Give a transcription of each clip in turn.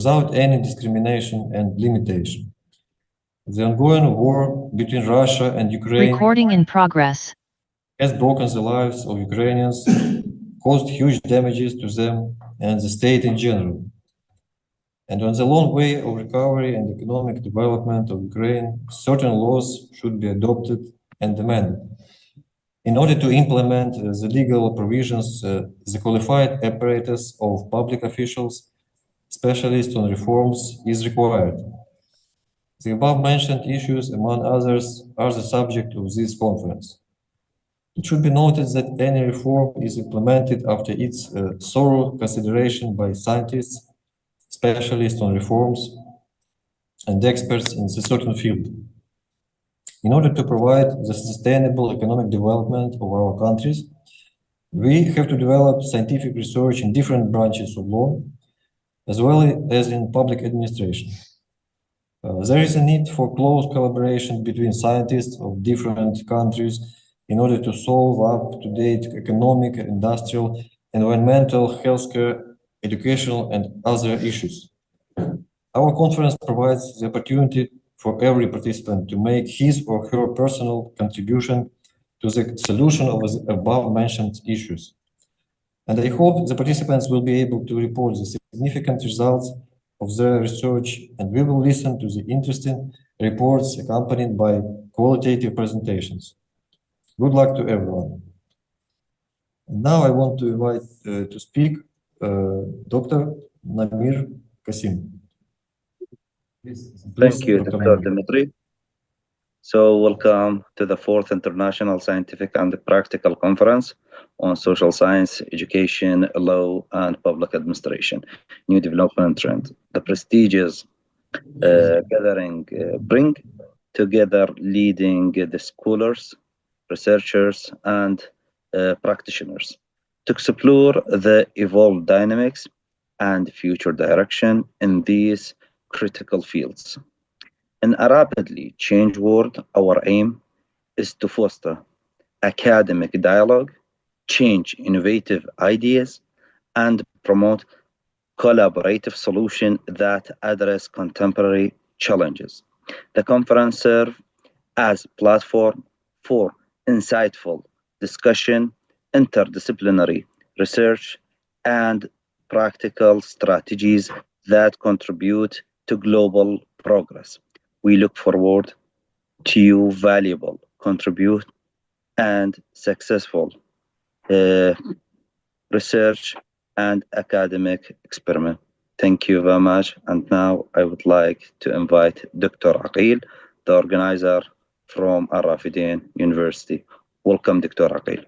without any discrimination and limitation. The ongoing war between Russia and Ukraine Recording in progress. has broken the lives of Ukrainians, caused huge damages to them and the state in general. And on the long way of recovery and economic development of Ukraine, certain laws should be adopted and amended. In order to implement the legal provisions, the qualified apparatus of public officials, specialists on reforms, is required. The above-mentioned issues, among others, are the subject of this conference. It should be noted that any reform is implemented after its thorough consideration by scientists, specialists on reforms, and experts in a certain field. In order to provide the sustainable economic development of our countries, we have to develop scientific research in different branches of law, as well as in public administration. There is a need for close collaboration between scientists of different countries in order to solve up-to-date economic, industrial, environmental, healthcare, educational, and other issues. Our conference provides the opportunity for every participant to make his or her personal contribution to the solution of the above-mentioned issues. And I hope the participants will be able to report the significant results of their research, and we will listen to the interesting reports accompanied by qualitative presentations. Good luck to everyone. Now I want to invite to speak Dr. Namir Kasim. Thank you, Dr. Dr. Namir. Dimitri. So welcome to the 4th International Scientific and Practical Conference on Social Science, Education, Law, and Public Administration, New Development Trend. The prestigious gathering bring together leading the scholars, researchers, and practitioners to explore the evolved dynamics and future direction in these critical fields. In a rapidly changed world, our aim is to foster academic dialogue, change innovative ideas, and promote collaborative solutions that address contemporary challenges. The conference serves as platform for insightful discussion, interdisciplinary research, and practical strategies that contribute to global progress. We look forward to your valuable contribute and successful uh, research and academic experiment. Thank you very much. And now I would like to invite Dr. Aqil, the organizer from Al Rafidin University. Welcome, Dr. Aqil.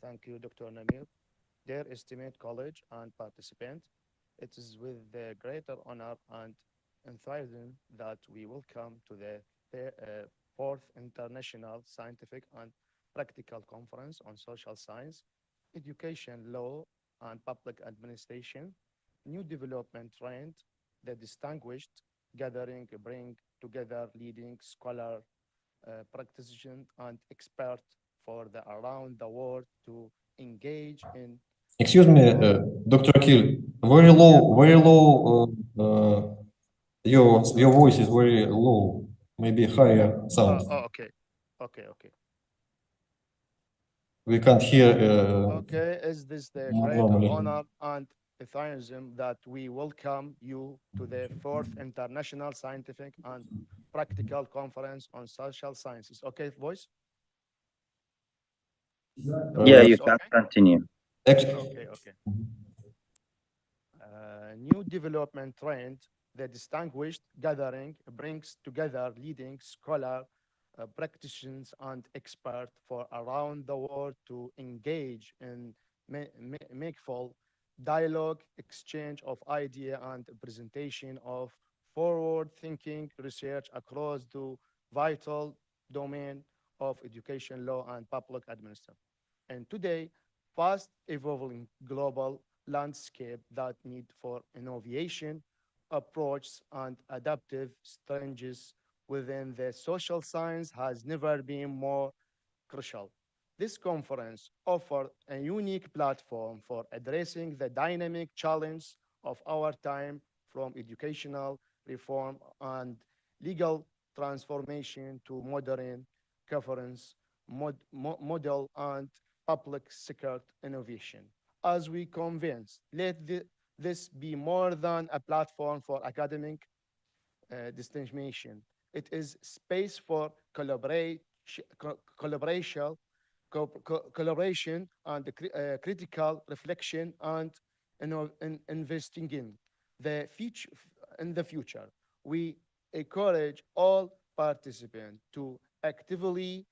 Thank you, Dr. Namir. Dear esteemed college and participants, it is with the greater honor and enthusiasm that we welcome to the fourth International Scientific and Practical Conference on Social Science, Education, Law, and Public Administration, New Development Trend, the distinguished gathering bring together leading scholar, practitioners, and experts for the around the world to engage in. Excuse me, Dr. Akil, very low. Your voice is very low. Maybe higher sound. Okay, okay. We can't hear. Okay, is this the greater Normally. honor and enthusiasm that we welcome you to the fourth International Scientific and Practical Conference on Social Sciences. Okay, voice? Yeah, you can continue. Okay. New development trend, the distinguished gathering brings together leading scholar, practitioners, and experts for around the world to engage in meaningful dialogue, exchange of idea, and presentation of forward-thinking research across the vital domain of education, law, and public administration. And today, fast evolving global landscape that need for innovation, approaches, and adaptive strategies within the social science has never been more crucial. This conference offered a unique platform for addressing the dynamic challenge of our time from educational reform and legal transformation to modern governance model and public sector innovation. As we convince, this be more than a platform for academic distinction. It is space for collaboration and critical reflection and investing in the future. We encourage all participants to actively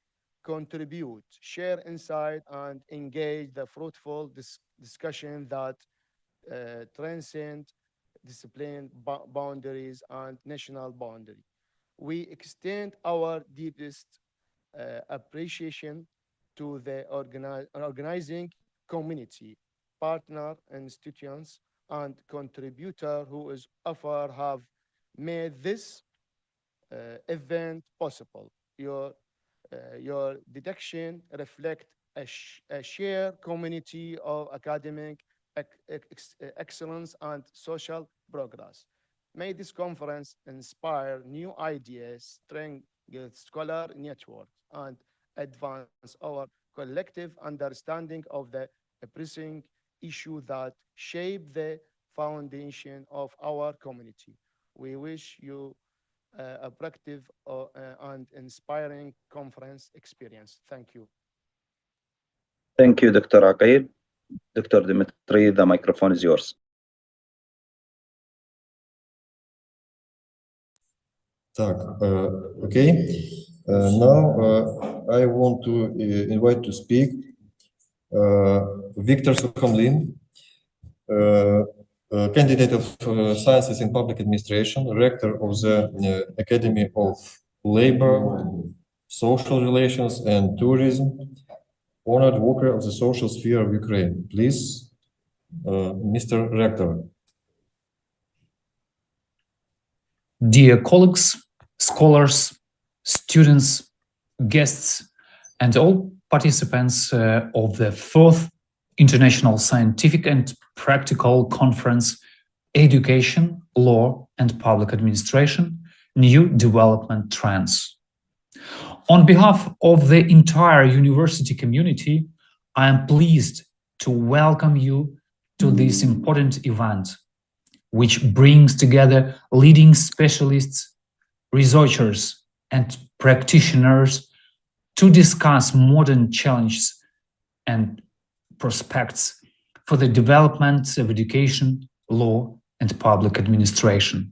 contribute, share insight, and engage the fruitful discussion that transcend discipline boundaries and national boundary. We extend our deepest appreciation to the organizing community, partner institutions, and contributor who is often have made this event possible. Your deduction reflect a shared community of academic excellence and social progress. May this conference inspire new ideas, strengthen scholar networks, and advance our collective understanding of the pressing issue that shape the foundation of our community. We wish you a productive and inspiring conference experience. Thank you. Thank you, Dr. Aqil. Dr. Dimitri, the microphone is yours. Okay. Now I want to invite to speak Victor Sukhamlin, candidate of Sciences in Public Administration, rector of the Academy of Labor, Social Relations and Tourism, honored worker of the social sphere of Ukraine. Please, Mr. Rector. Dear colleagues, scholars, students, guests, and all participants of the 4th International Scientific and Practical Conference, Education, Law, and Public Administration, New Development Trends. On behalf of the entire university community, I am pleased to welcome you to this important event, which brings together leading specialists, researchers, and practitioners to discuss modern challenges and prospects for the development of education, law, and public administration.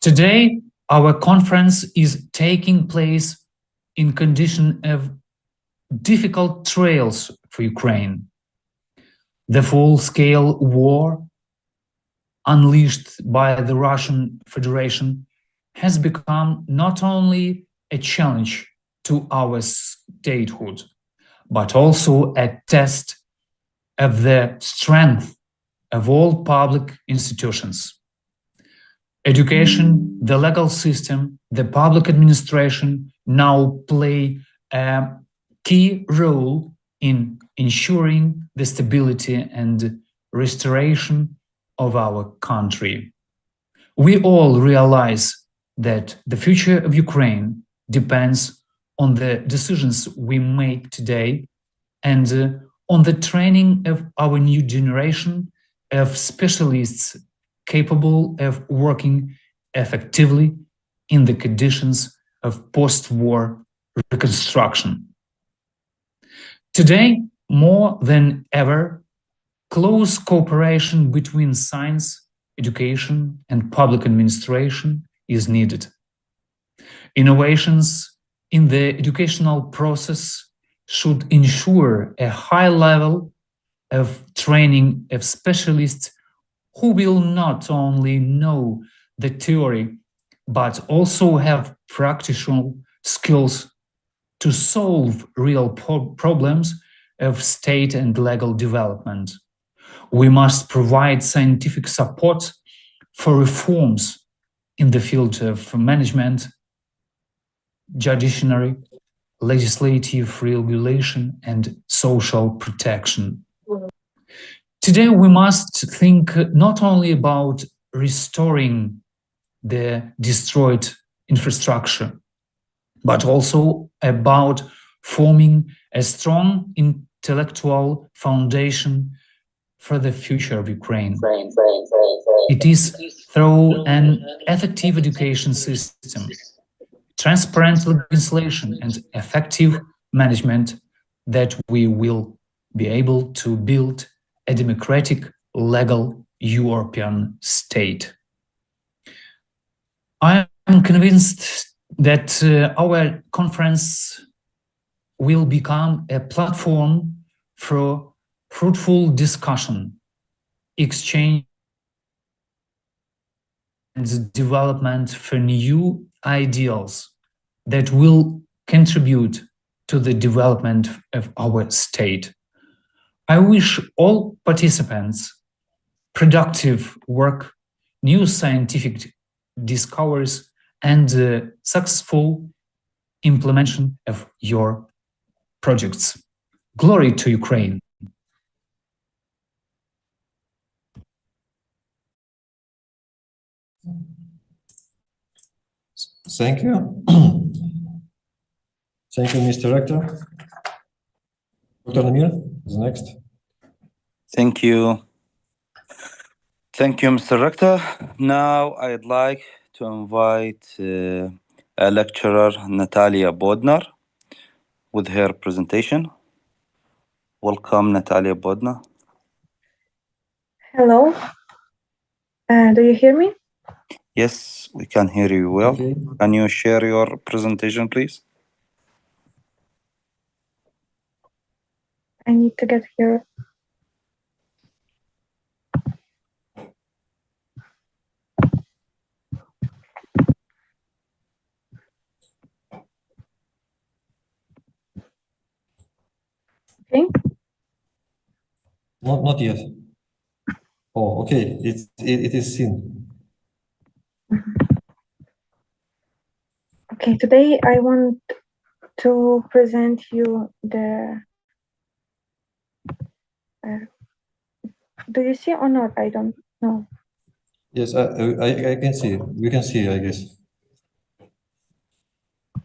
Today, our conference is taking place in condition of difficult trials for Ukraine. The full-scale war unleashed by the Russian Federation has become not only a challenge to our statehood, but also a test of the strength of all public institutions. Education, the legal system, the public administration now play a key role in ensuring the stability and restoration of our country. We all realize that the future of Ukraine depends on the decisions we make today and on the training of our new generation of specialists capable of working effectively in the conditions of post-war reconstruction. Today, more than ever, close cooperation between science, education, and public administration is needed. Innovations in the educational process should ensure a high level of training of specialists who will not only know the theory, but also have practical skills to solve real problems of state and legal development. We must provide scientific support for reforms in the field of management, judiciary, legislative regulation, and social protection. Today, we must think not only about restoring the destroyed infrastructure, but also about forming a strong intellectual foundation for the future of Ukraine. It is through an effective education system, transparent legislation, and effective management that we will be able to build a democratic, legal European state. I am convinced that our conference will become a platform for fruitful discussion, exchange, and development for new ideals that will contribute to the development of our state. I wish all participants productive work, new scientific discoveries, and successful implementation of your projects. Glory to Ukraine. Thank you. Thank you, Mr. Rector. Dr. Namir is next. Thank you. Thank you, Mr. Rector. Now I'd like to invite lecturer Natalia Bodnar with her presentation. Welcome, Natalia Bodnar. Hello. Do you hear me? Yes, we can hear you well. Okay. Can you share your presentation, please? I need to get here. Okay. Not yet. Oh, okay. It is seen. Okay, today I want to present you the do you see or not? I don't know. Yes, I can see. We can see, I guess.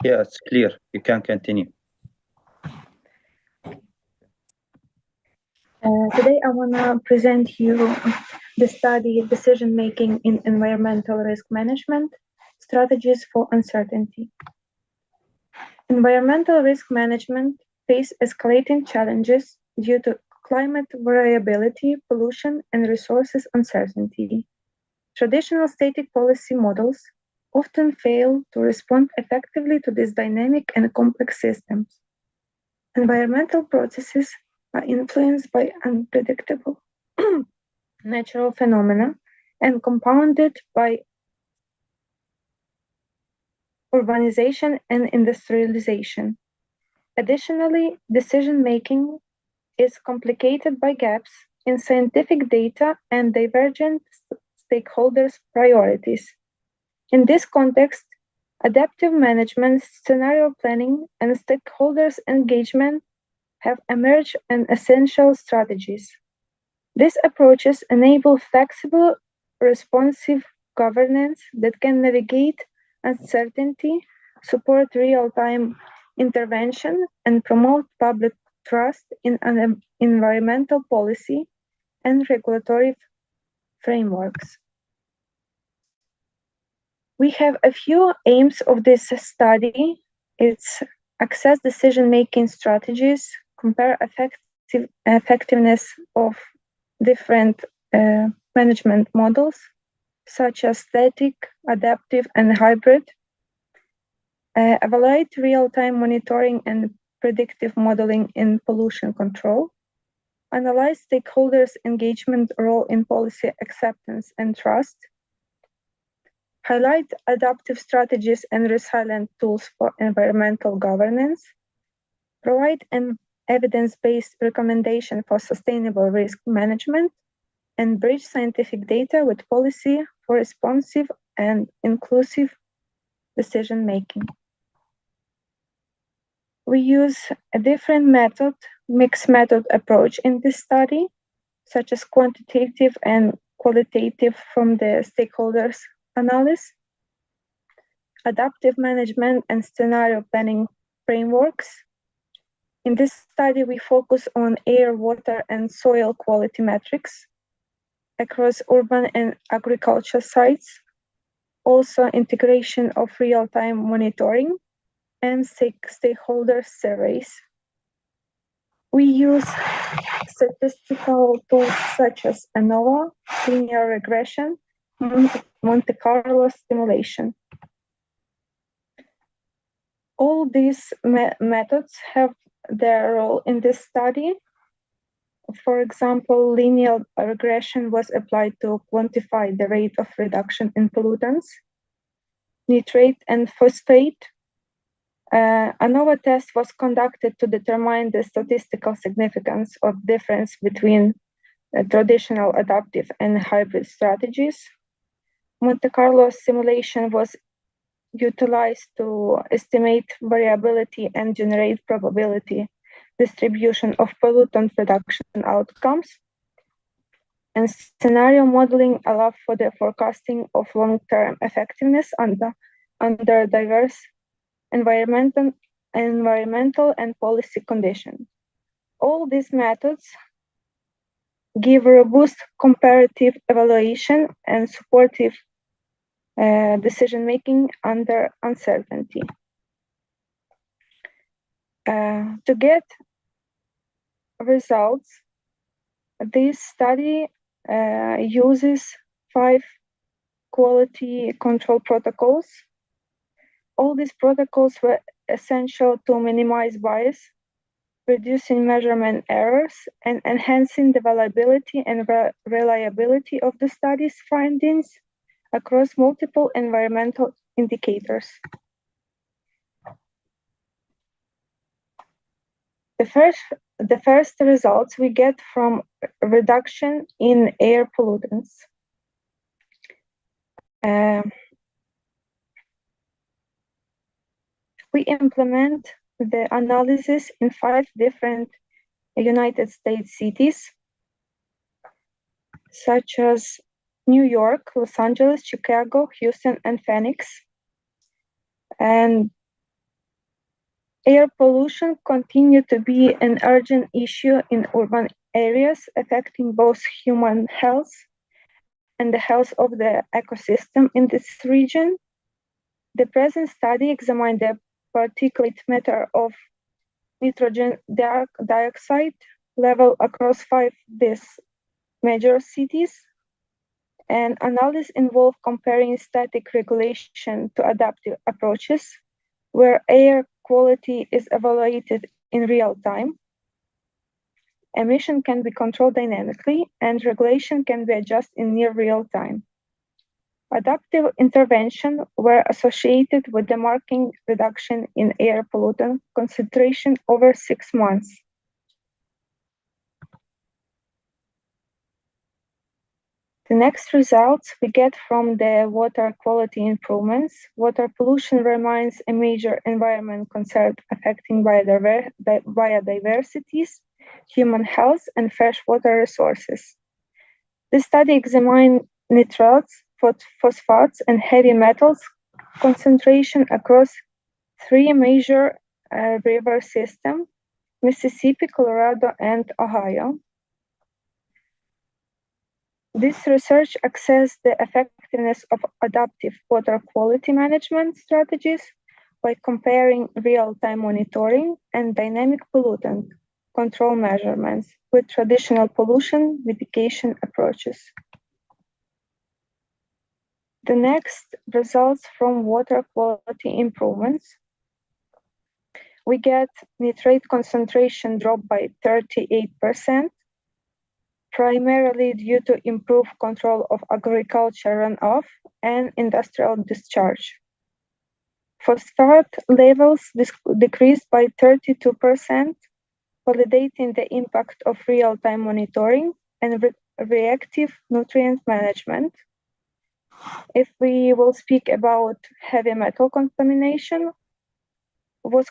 Yeah, it's clear. You can continue. Today I want to present you the study Decision Making in Environmental Risk Management, Strategies for Uncertainty. Environmental risk management face escalating challenges due to climate variability, pollution, and resources uncertainty. Traditional static policy models often fail to respond effectively to these dynamic and complex systems. Environmental processes are influenced by unpredictable natural phenomena and compounded by urbanization and industrialization. Additionally, decision-making is complicated by gaps in scientific data and divergent stakeholders' priorities. In this context, adaptive management, scenario planning, and stakeholders' engagement have emerged as essential strategies. These approaches enable flexible, responsive governance that can navigate uncertainty, support real-time intervention, and promote public trust in environmental policy and regulatory frameworks. We have a few aims of this study. It's assess decision-making strategies, compare effectiveness of different management models, such as static, adaptive, and hybrid, evaluate real-time monitoring and predictive modeling in pollution control, analyze stakeholders' engagement role in policy acceptance and trust, highlight adaptive strategies and resilient tools for environmental governance, provide an evidence-based recommendation for sustainable risk management, and bridge scientific data with policy for responsive and inclusive decision-making. We use a different mixed method approach in this study, such as quantitative and qualitative from the stakeholders analysis, adaptive management and scenario planning frameworks. In this study, we focus on air, water, and soil quality metrics across urban and agriculture sites, also integration of real-time monitoring and stakeholder surveys. We use statistical tools such as ANOVA, linear regression, Monte Carlo simulation. All these methods have their role in this study. For example, linear regression was applied to quantify the rate of reduction in pollutants, nitrate and phosphate. ANOVA test was conducted to determine the statistical significance of difference between traditional adaptive and hybrid strategies. Monte Carlo simulation was utilized to estimate variability and generate probability distribution of pollutant reduction outcomes. And scenario modeling allowed for the forecasting of long-term effectiveness under diverse environmental and policy conditions. All these methods give robust comparative evaluation and supportive decision-making under uncertainty. To get results, this study uses 5 quality control protocols. All these protocols were essential to minimize bias, reducing measurement errors, and enhancing the reliability and reliability of the study's findings across multiple environmental indicators. The first results we get from reduction in air pollutants. We implement the analysis in 5 different United States cities, such as New York, Los Angeles, Chicago, Houston, and Phoenix. And air pollution continued to be an urgent issue in urban areas, affecting both human health and the health of the ecosystem in this region. The present study examined the particulate matter of nitrogen dioxide level across 5 these major cities. And analysis involved comparing static regulation to adaptive approaches, where air quality is evaluated in real time. Emission can be controlled dynamically, and regulation can be adjusted in near real time. Adaptive intervention were associated with the marking reduction in air pollutant concentration over 6 months. The next results we get from the water quality improvements. Water pollution remains a major environment concern affecting biodiversities, human health, and freshwater resources. The study examined nitrates, phosphates, and heavy metals concentration across 3 major river systems, Mississippi, Colorado, and Ohio. This research assessed the effectiveness of adaptive water quality management strategies by comparing real-time monitoring and dynamic pollutant control measurements with traditional pollution mitigation approaches. The next results from water quality improvements. We get nitrate concentration dropped by 38%, primarily due to improved control of agriculture runoff and industrial discharge. Phosphate levels decreased by 32%, validating the impact of real-time monitoring and reactive nutrient management. If we will speak about heavy metal contamination, was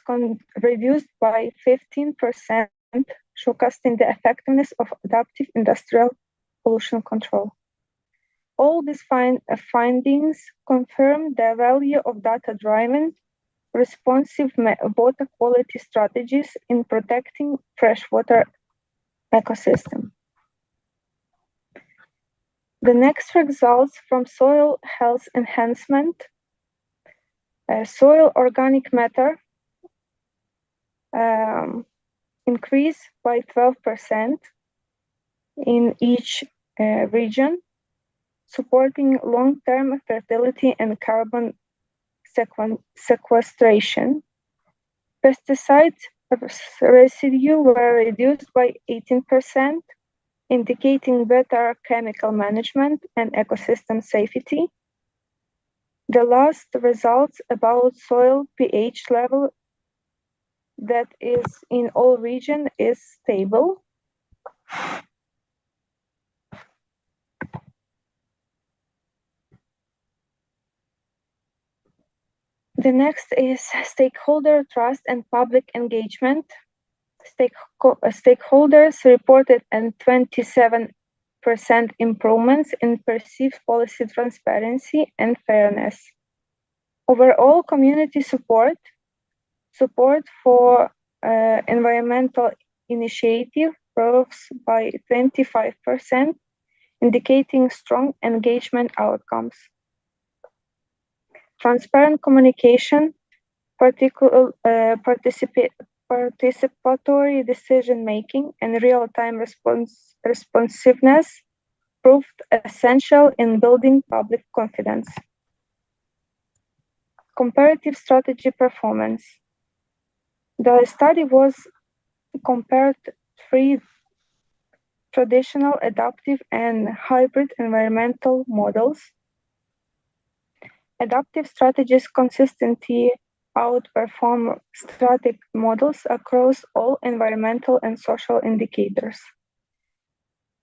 reduced by 15%, showcasing the effectiveness of adaptive industrial pollution control. All these findings confirm the value of data-driven, responsive water quality strategies in protecting freshwater ecosystem. The next results from soil health enhancement. Soil organic matter increased by 12% in each region, supporting long-term fertility and carbon sequestration. Pesticide residue were reduced by 18%, indicating better chemical management and ecosystem safety. The last results about soil pH level that is in all regions is stable. The next is stakeholder trust and public engagement. Stakeholders reported a 27% improvements in perceived policy transparency and fairness. Overall community support for environmental initiative rose by 25%, indicating strong engagement outcomes. Transparent communication, participatory decision-making, and real-time responsiveness proved essential in building public confidence. Comparative strategy performance. The study was compared three traditional, adaptive, and hybrid environmental models. Adaptive strategies consistently outperform static models across all environmental and social indicators.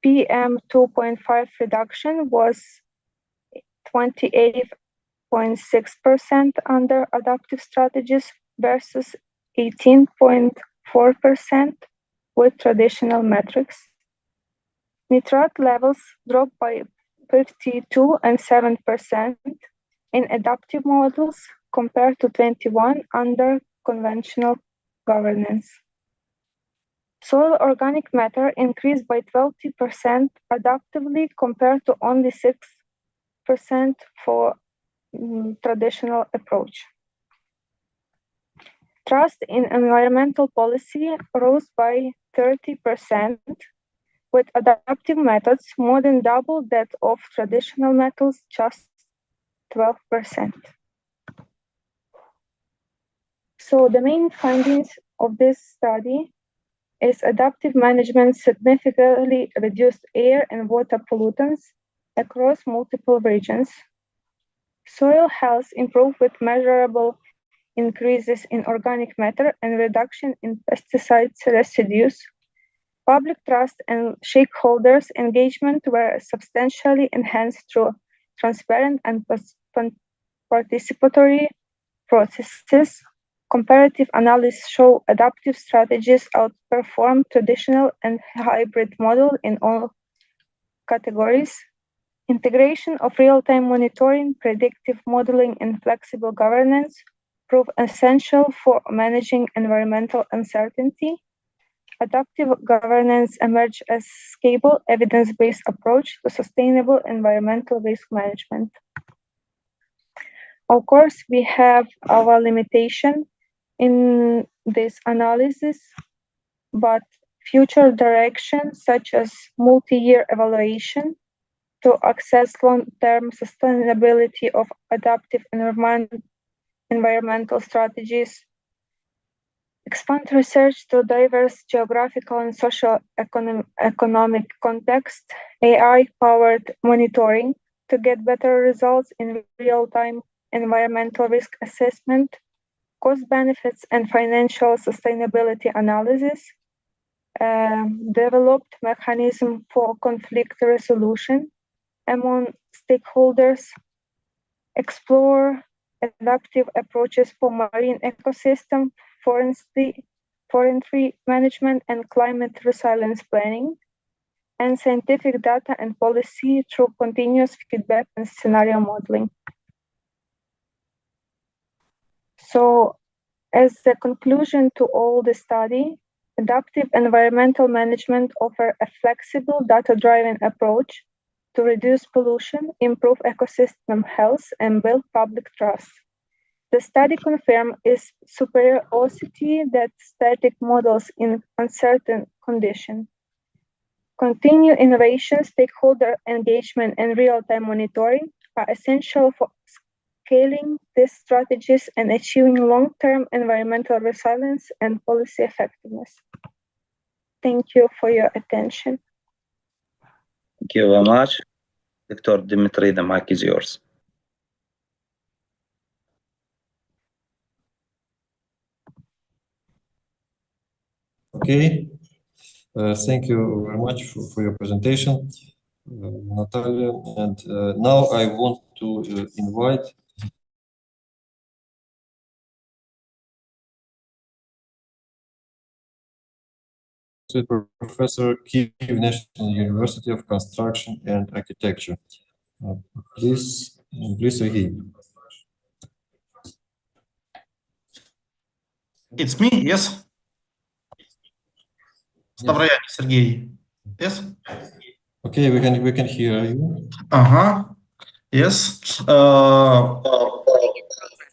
PM2.5 reduction was 28.6% under adaptive strategies versus 18.4% with traditional metrics. Nitrate levels dropped by 52 and 7% in adaptive models compared to 21 under conventional governance. Soil organic matter increased by 20% adaptively compared to only 6% for traditional approach. Trust in environmental policy rose by 30%, with adaptive methods more than double that of traditional methods, just 12%. So the main findings of this study is adaptive management significantly reduced air and water pollutants across multiple regions. Soil health improved with measurable increases in organic matter and reduction in pesticide residues. Public trust and stakeholders' engagement were substantially enhanced through transparent and participatory processes. Comparative analysis show adaptive strategies outperform traditional and hybrid model in all categories. Integration of real-time monitoring, predictive modeling, and flexible governance prove essential for managing environmental uncertainty. Adaptive governance emerged as a scalable, evidence-based approach to sustainable environmental risk management. Of course, we have our limitation in this analysis, but future direction, such as multi-year evaluation to assess long-term sustainability of adaptive environmental strategies, expand research to diverse geographical and social economic context, AI-powered monitoring to get better results in real-time environmental risk assessment, cost benefits and financial sustainability analysis, developed mechanism for conflict resolution among stakeholders, explore adaptive approaches for marine ecosystem, forestry management, and climate resilience planning, and scientific data and policy through continuous feedback and scenario modeling. So, as a conclusion to all the study, adaptive environmental management offers a flexible data-driven approach to reduce pollution, improve ecosystem health, and build public trust. The study confirmed its superiority that static models in uncertain conditions. Continued innovation, stakeholder engagement, and real-time monitoring are essential for scaling these strategies and achieving long-term environmental resilience and policy effectiveness. Thank you for your attention. Thank you very much. Dr. Dimitri, the mic is yours. Okay. Thank you very much for your presentation, Natalia. And now I want to invite Professor Kyiv National University of Construction and Architecture. Please, Sergey. It's me, yes? Stavroyan Sergey. Yes? Okay, we can hear you. Yes.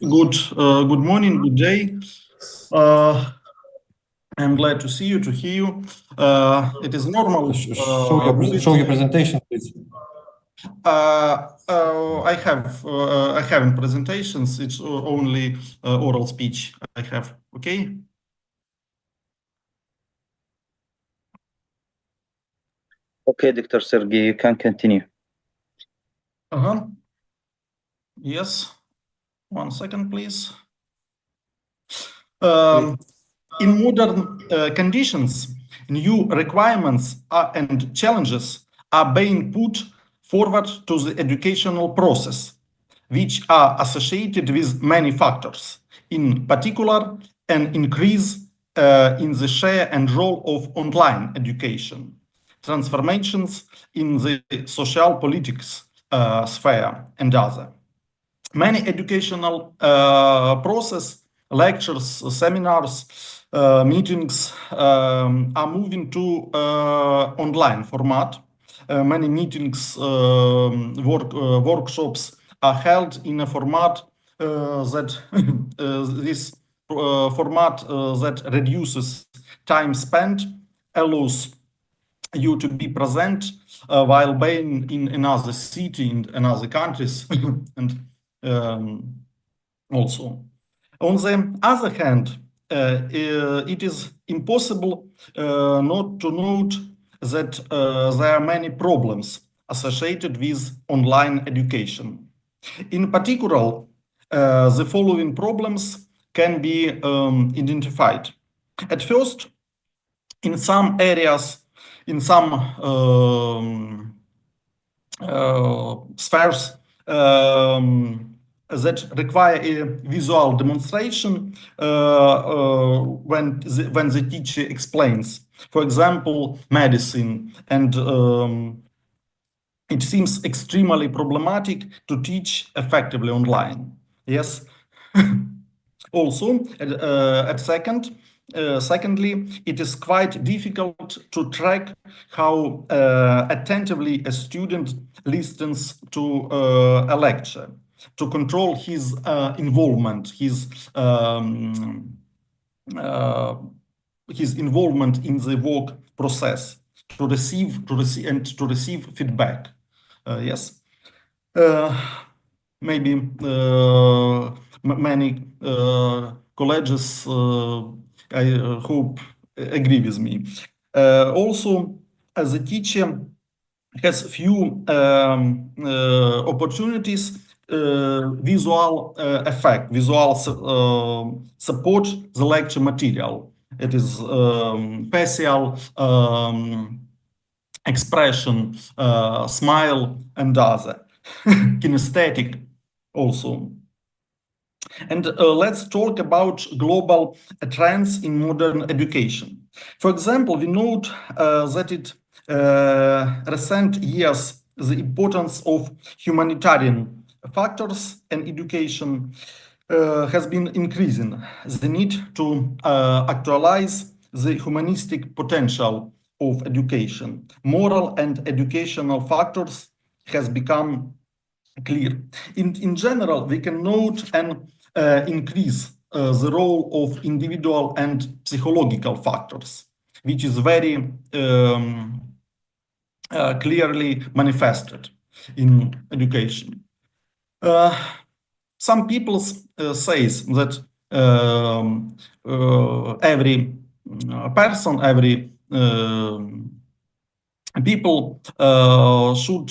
Good morning, good day. I'm glad to see you, to hear you. It is normal. Show your presentation, please. I haven't presentations. It's only oral speech I have. Okay. Okay, Dr. Sergey, you can continue. Yes. 1 second, please. In modern conditions, new requirements and challenges are being put forward to the educational process, which are associated with many factors, in particular, an increase in the share and role of online education, transformations in the social politics sphere, and other. Many educational process, lectures, seminars, meetings are moving to online format. Many meetings, workshops are held in a format that this format that reduces time spent, allows you to be present while being in another city, in another countries, and also. On the other hand, it is impossible not to note that there are many problems associated with online education. In particular, the following problems can be identified. At first, in some areas, in some spheres that require a visual demonstration when the teacher explains. For example, medicine, and it seems extremely problematic to teach effectively online. Yes. Also, secondly, it is quite difficult to track how attentively a student listens to a lecture, to control his involvement, his involvement in the work process, to receive feedback. Yes. Maybe many colleges, I hope, agree with me. Also, as a teacher has few opportunities, visual effect, visual support the lecture material. It is facial expression, smile, and other. Kinesthetic also. And let's talk about global trends in modern education. For example, we note that it recent years, the importance of humanitarian factors in education has been increasing. The need to actualize the humanistic potential of education, moral and educational factors has become clear. In general, we can note an increase the role of individual and psychological factors, which is very clearly manifested in education. Some people says that every person, every people should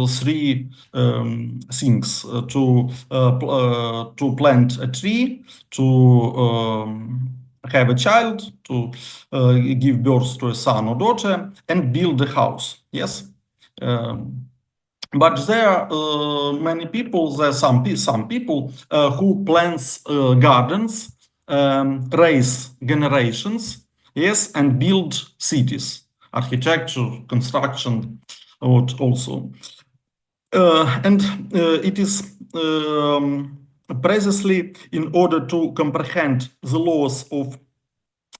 three things to plant a tree, to have a child, to give birth to a son or daughter, and build a house. Yes. But there are many people, there are some people who plants gardens, raise generations, yes, and build cities, architecture, construction, also. And it is precisely in order to comprehend the laws of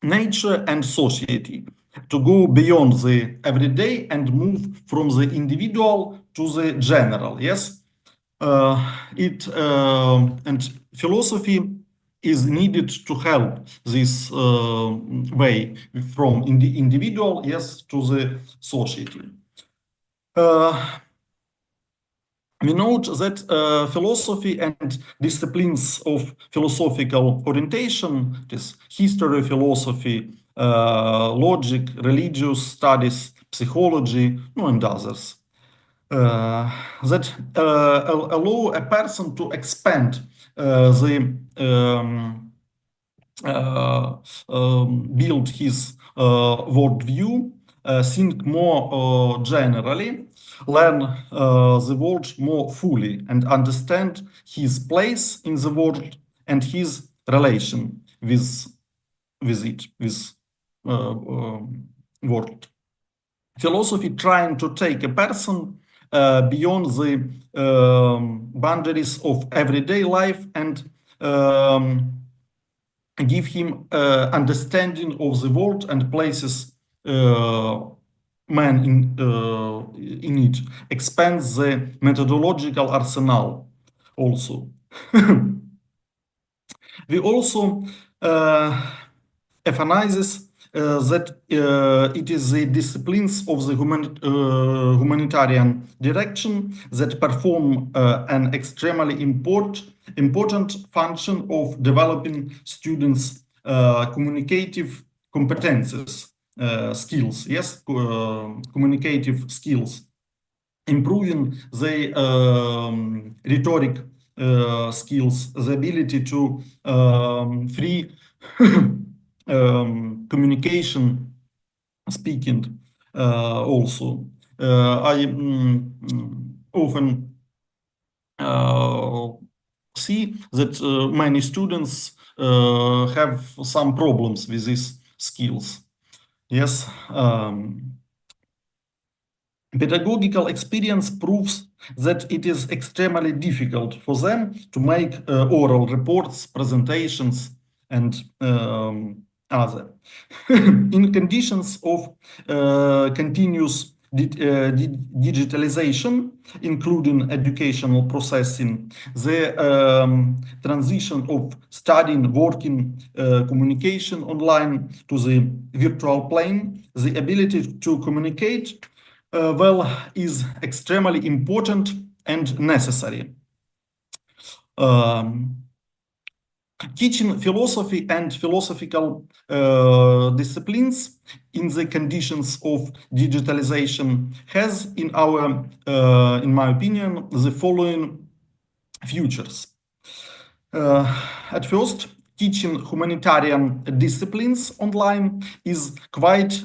nature and society, to go beyond the everyday and move from the individual to the general. Yes, and philosophy is needed to help this way from the individual, yes, to the society. We note that philosophy and disciplines of philosophical orientation, this history, philosophy, logic, religious studies, psychology, and others, that allow a person to expand build his worldview, think more generally, learn the world more fully, and understand his place in the world and his relation with world. Philosophy trying to take a person beyond the boundaries of everyday life and give him understanding of the world and places man in it, expands the methodological arsenal also. We also emphasizes that it is the disciplines of the humanitarian direction that perform an extremely important function of developing students' communicative competences, skills, yes, communicative skills, improving the rhetoric skills, the ability to free communication, speaking also. I often see that many students have some problems with these skills. Yes. Pedagogical experience proves that it is extremely difficult for them to make oral reports, presentations, and other. In conditions of continuous digitalization, including educational processing, the transition of studying, working, communication online to the virtual plane, the ability to communicate well is extremely important and necessary. Teaching philosophy and philosophical disciplines in the conditions of digitalization has, in my opinion, the following futures. At first, teaching humanitarian disciplines online is quite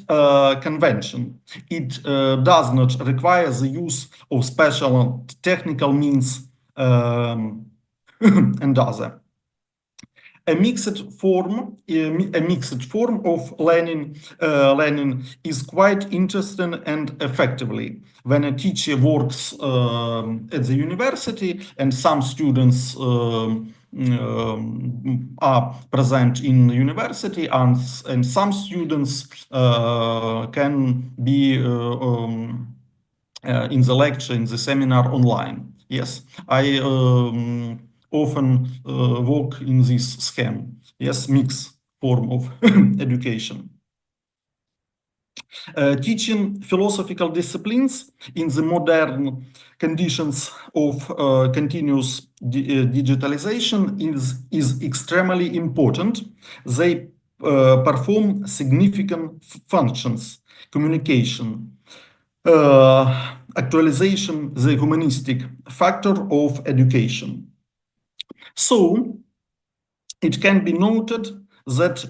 convention. It does not require the use of special technical means and other. a mixed form of learning is quite interesting and effectively when a teacher works at the university and some students are present in university and some students can be in the lecture, in the seminar online. Yes, I often work in this scheme. Yes, mixed form of education. Teaching philosophical disciplines in the modern conditions of continuous digitalization is extremely important. They perform significant functions: communication, actualization, the humanistic factor of education. So it can be noted that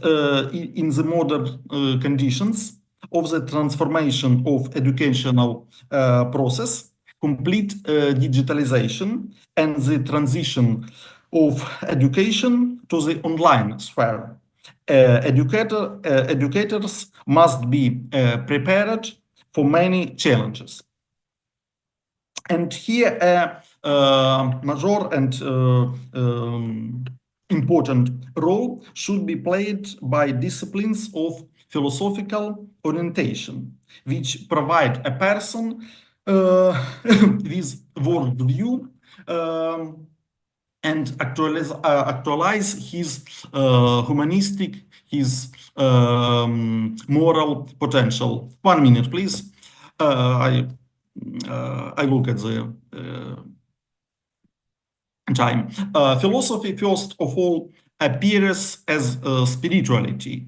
in the modern conditions of the transformation of educational process, complete digitalization and the transition of education to the online sphere, educators must be prepared for many challenges. And here a major and important role should be played by disciplines of philosophical orientation, which provide a person with worldview and actualize his humanistic, his moral potential. 1 minute, please. I look at the time. Philosophy, first of all, appears as spirituality,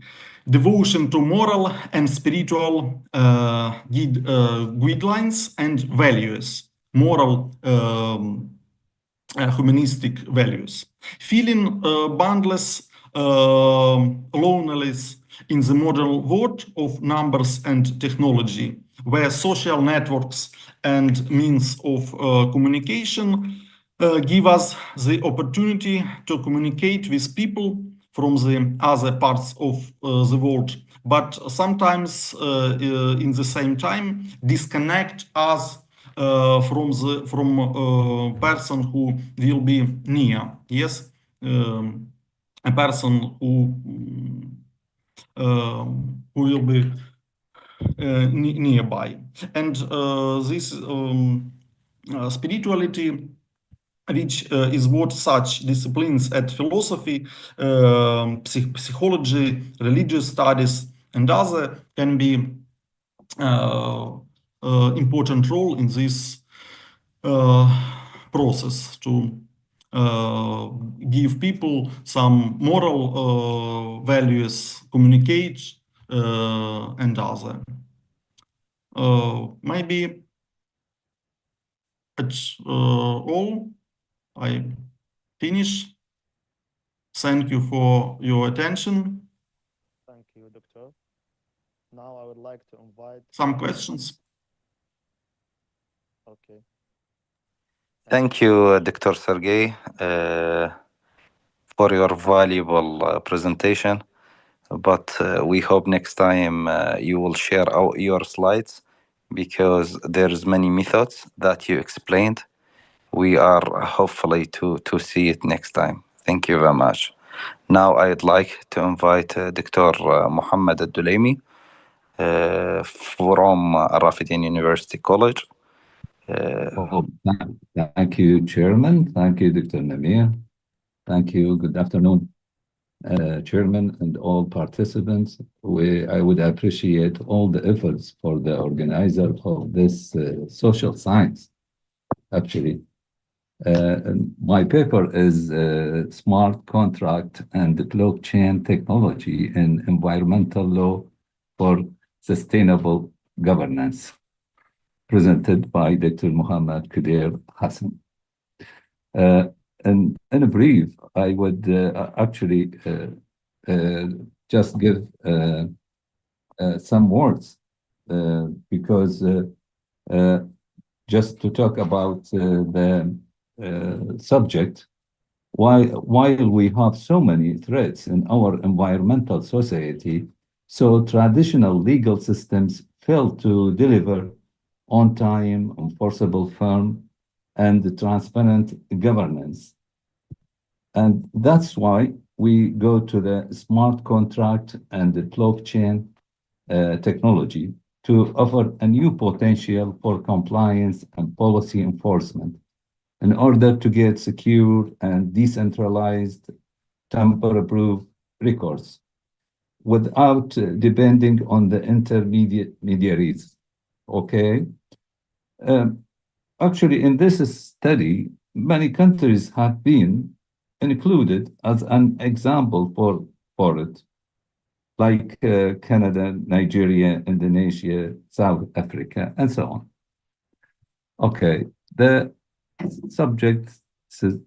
devotion to moral and spiritual guidelines and values, moral humanistic values. Feeling boundless loneliness in the modern world of numbers and technology, where social networks and means of communication give us the opportunity to communicate with people from the other parts of the world, but sometimes in the same time disconnect us from person who will be near. Yes, a person who will be nearby, and this spirituality, which is what such disciplines at philosophy, psychology, religious studies, and other can be important role in this process to give people some moral values, communicate, and other. Maybe it's all. I finish. Thank you for your attention. Thank you, Doctor. Now I would like to invite Some questions? Okay. Thank you, Dr. Sergey, for your valuable presentation. But we hope next time you will share your slides, because there's many methods that you explained. We are hopefully to see it next time. Thank you very much. Now I'd like to invite Dr. Mohammed Al-Dulaimi from Al-Rafidin University College. Thank you, Chairman. Thank you, Dr. Namir. Thank you. Good afternoon, Chairman and all participants. I would appreciate all the efforts for the organizer of this social science, actually. My paper is Smart Contract and Blockchain Technology in Environmental Law for Sustainable Governance, presented by Dr. Muhammad Qadir Hassan. And in a brief, I would actually just give some words because just to talk about the subject, While we have so many threats in our environmental society, so traditional legal systems fail to deliver on-time, enforceable, firm, and transparent governance. And that's why we go to the smart contract and the blockchain technology to offer a new potential for compliance and policy enforcement in order to get secure and decentralized tamper-proof records without depending on the intermediaries. Okay. Actually, in this study, many countries have been included as an example for it, like Canada, Nigeria, Indonesia, South Africa, and so on. Okay, the subject says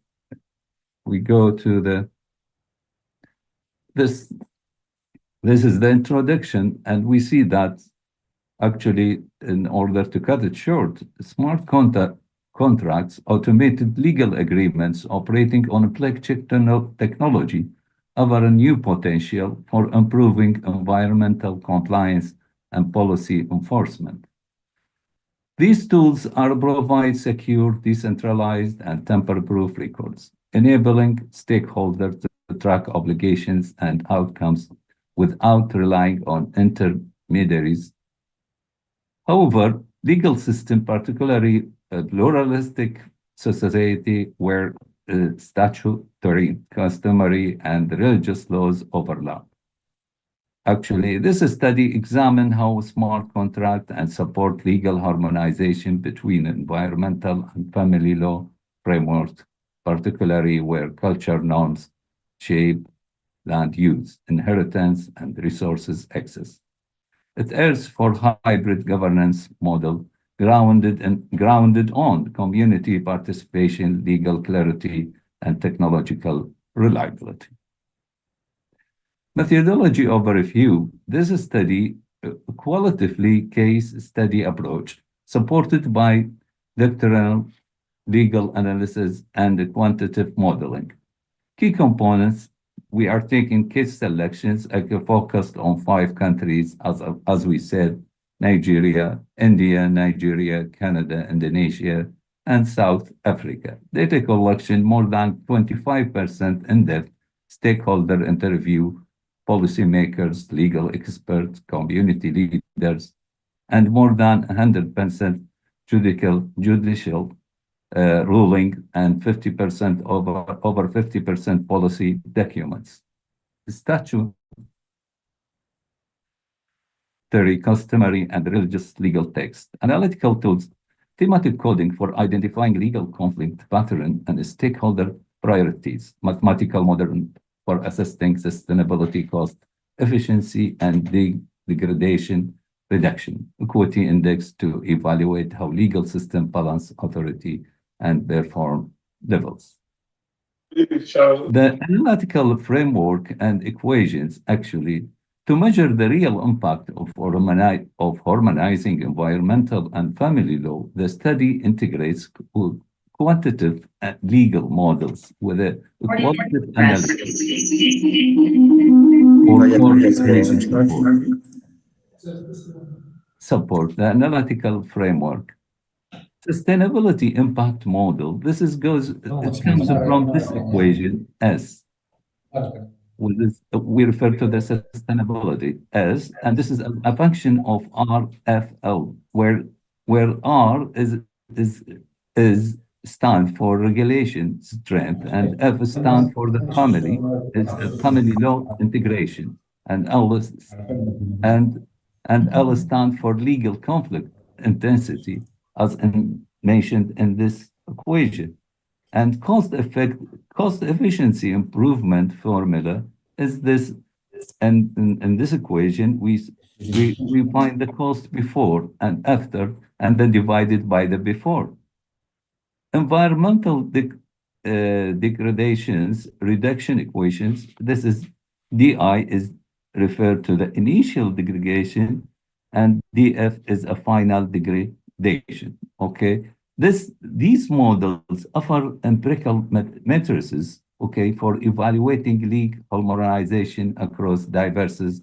we go to this is the introduction, and we see that actually, in order to cut it short, smart contracts, automated legal agreements operating on blockchain technology offer a new potential for improving environmental compliance and policy enforcement. These tools provide secure, decentralized, and tamper-proof records, enabling stakeholders to track obligations and outcomes without relying on intermediaries. However, legal system, particularly a pluralistic society where statutory, customary, and religious laws overlap. Actually, this study examined how smart contract and support legal harmonization between environmental and family law frameworks, particularly where culture norms shape land use, inheritance, and resources access. It aims for hybrid governance model grounded on community participation, legal clarity, and technological reliability. Methodology of review. This study, qualitatively case study approach, supported by doctrinal legal analysis and quantitative modeling. Key components, we are taking case selections focused on 5 countries, as we said, Nigeria, India, Nigeria, Canada, Indonesia, and South Africa. Data collection, more than 25% in-depth stakeholder interview, policymakers, legal experts, community leaders, and more than 100% judicial ruling and 50% over 50% policy documents. Statutory, customary, and religious legal text. Analytical tools, thematic coding for identifying legal conflict pattern and stakeholder priorities. Mathematical model for assessing sustainability, cost, efficiency, and degradation reduction. Equity index to evaluate how legal system balance authority and perform levels. The analytical framework and equations actually to measure the real impact of harmonizing environmental and family law, the study integrates quantitative legal models with a qualitative analysis support the analytical framework. Sustainability impact model. It comes from this equation S. We refer to the sustainability as, and this is a function of RFL, where R is stand for regulation strength, and F stand for the family, is family law integration, and L stand for legal conflict intensity, as mentioned in this equation. And cost efficiency improvement formula is this, and in this equation we find the cost before and after, and then divided by the before. Environmental degradations reduction equations. This is DI is referred to the initial degradation, and DF is a final degradation. Okay. These models offer empirical matrices okay, for evaluating legal harmonization across diverse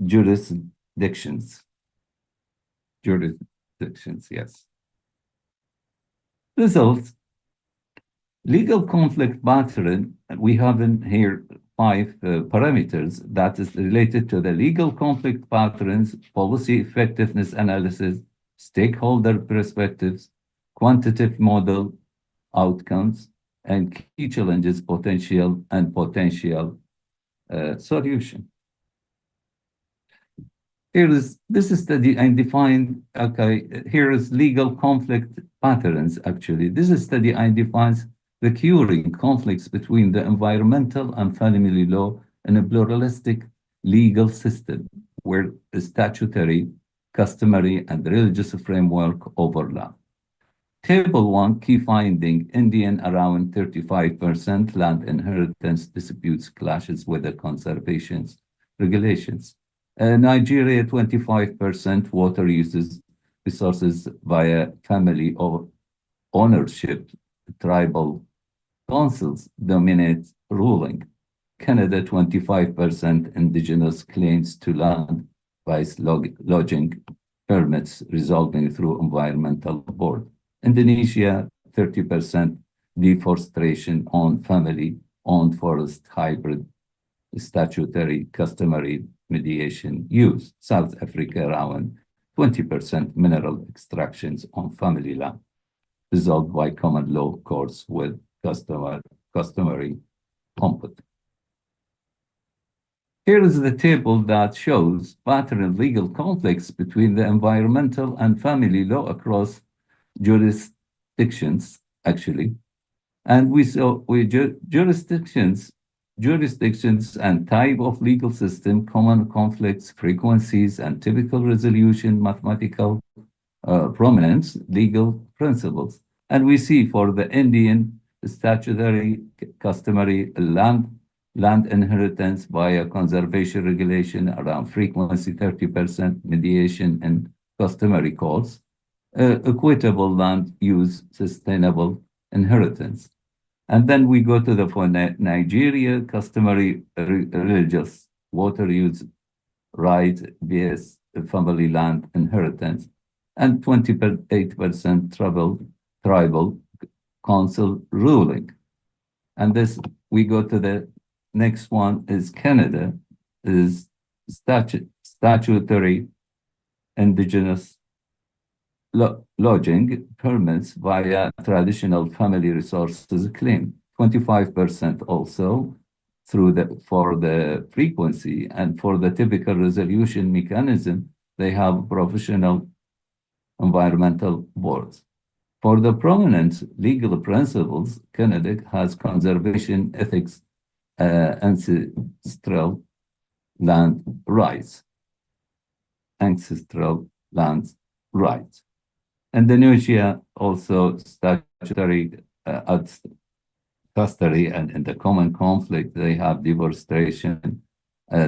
jurisdictions. Jurisdictions, yes. Results. Legal conflict pattern, we have in here 5 parameters that is related to the legal conflict patterns, policy effectiveness analysis, stakeholder perspectives, quantitative model outcomes, and key challenges, potential solution. This study and defined, okay, here is legal conflict patterns, actually. This study and defines the curing conflicts between the environmental and family law in a pluralistic legal system where the statutory, customary, and religious framework overlap. Table 1, key finding, Indian around 35% land inheritance disputes clashes with the conservation regulations. Nigeria, 25% water uses resources via family or ownership. Tribal councils dominate ruling. Canada, 25% indigenous claims to land by lodging permits resolving through environmental board. Indonesia, 30% deforestation on family-owned forest hybrid statutory customary mediation use. South Africa, around 20% mineral extractions on family land, resolved by common law courts with customary compet. Here is the table that shows pattern of legal conflicts between the environmental and family law across jurisdictions, actually. And we saw jurisdictions and type of legal system, common conflicts, frequencies, and typical resolution, mathematical prominence, legal principles. And we see for the Indian statutory, customary land inheritance via conservation regulation around frequency 30%, mediation and customary courts, equitable land use, sustainable inheritance. And then we go to the for Nigeria, customary religious water use right vs family land inheritance, and 28% tribal council ruling. And this, we go to the next one is Canada, is statutory indigenous lodging permits via traditional family resources claim, 25% also for the frequency, and for the typical resolution mechanism, they have professional environmental boards. For the prominent legal principles, Canada has conservation ethics, ancestral land rights. Indonesia also statutory custody, and in the common conflict, they have deforestation,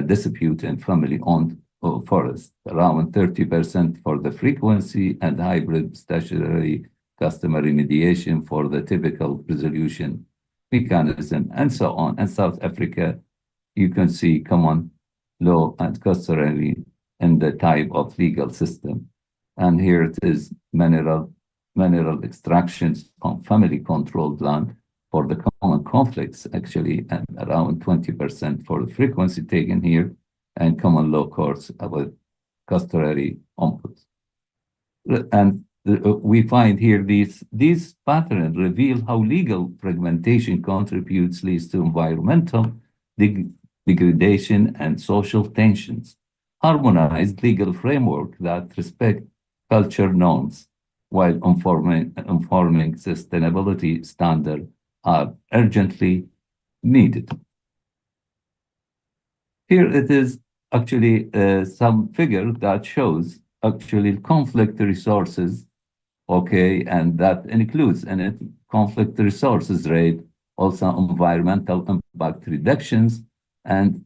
dispute, and family-owned forest, around 30% for the frequency, and hybrid statutory customary mediation for the typical resolution mechanism, and so on. And South Africa, you can see common law and customary in the type of legal system. And here it is mineral extractions on family-controlled land for the common conflicts, actually, and around 20% for the frequency taken here, and common law courts with customary input. And we find here these patterns reveal how legal fragmentation leads to environmental degradation and social tensions. Harmonized legal framework that respect culture norms while informing sustainability standards are urgently needed. Here it is actually some figure that shows actually conflict resources, okay, and that includes in it conflict resources rate, also environmental impact reductions, and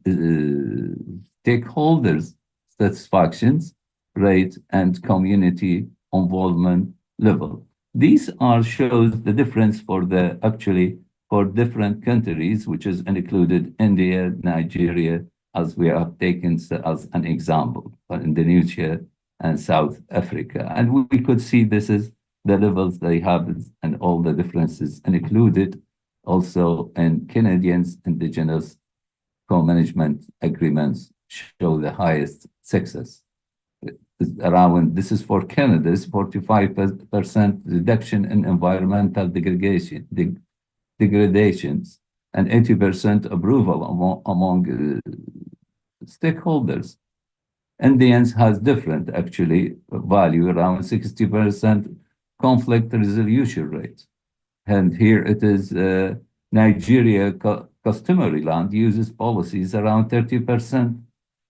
stakeholders satisfactions rate and community involvement level. These shows the difference for the actually for different countries, which is included India, Nigeria, as we have taken as an example, for Indonesia and South Africa. And we could see this is the levels they have and all the differences included also in Canadians indigenous co-management agreements show the highest success. This is for Canada, it's 45% reduction in environmental degradations and 80% approval among stakeholders. Indians has different actually value, around 60% conflict resolution rate. And here it is Nigeria customary land uses policies around 30%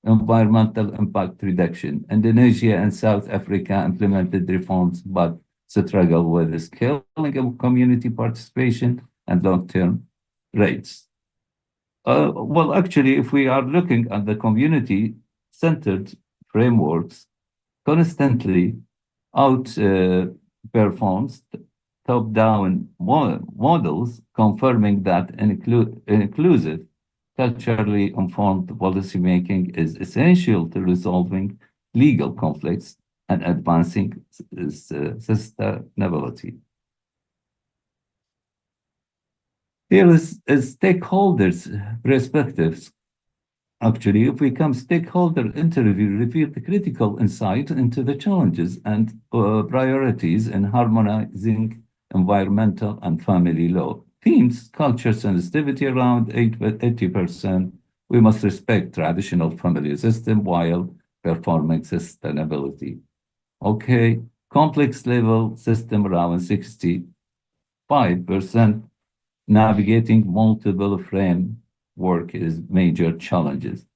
environmental impact reduction. Indonesia and South Africa implemented reforms but struggle with the scaling of community participation and long-term rates. Well, actually, if we are looking at the community-centered frameworks, constantly outperforms top-down models, confirming that inclusive, culturally informed policymaking is essential to resolving legal conflicts and advancing sustainability. Here is stakeholders' perspectives. Actually, if we come stakeholder interview, reveal the critical insight into the challenges and priorities in harmonizing environmental and family law. Themes, culture sensitivity around 80%. We must respect traditional family system while performing sustainability. Okay, complex level system around 65%. Navigating multiple framework is major challenges.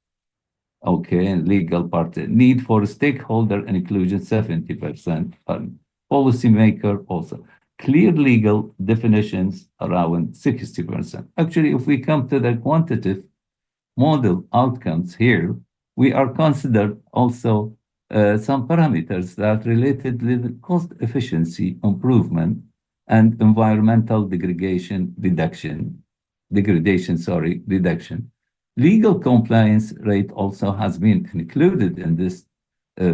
Okay, and legal part, need for stakeholder inclusion 70%. Policymaker also. Clear legal definitions around 60%. Actually, if we come to the quantitative model outcomes here, we are considered also some parameters that related with cost efficiency improvement and environmental degradation reduction. Legal compliance rate also has been included in this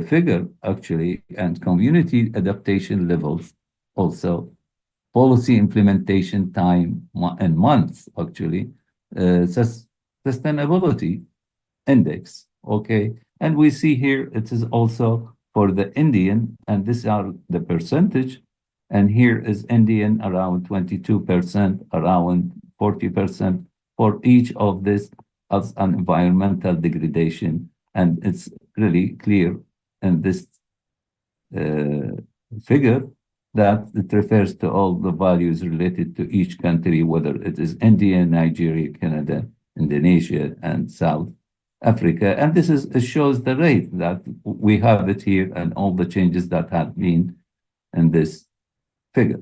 figure, actually, and community adaptation levels also. Policy implementation time and months, actually. Sustainability index, okay. And we see here it is also for the Indian, and these are the percentage. And here is Indian around 22%, around 40% for each of this as an environmental degradation. And it's really clear in this figure that it refers to all the values related to each country, whether it is India, Nigeria, Canada, Indonesia, and South Africa. And this is it shows the rate that we have it here and all the changes that have been in this figure.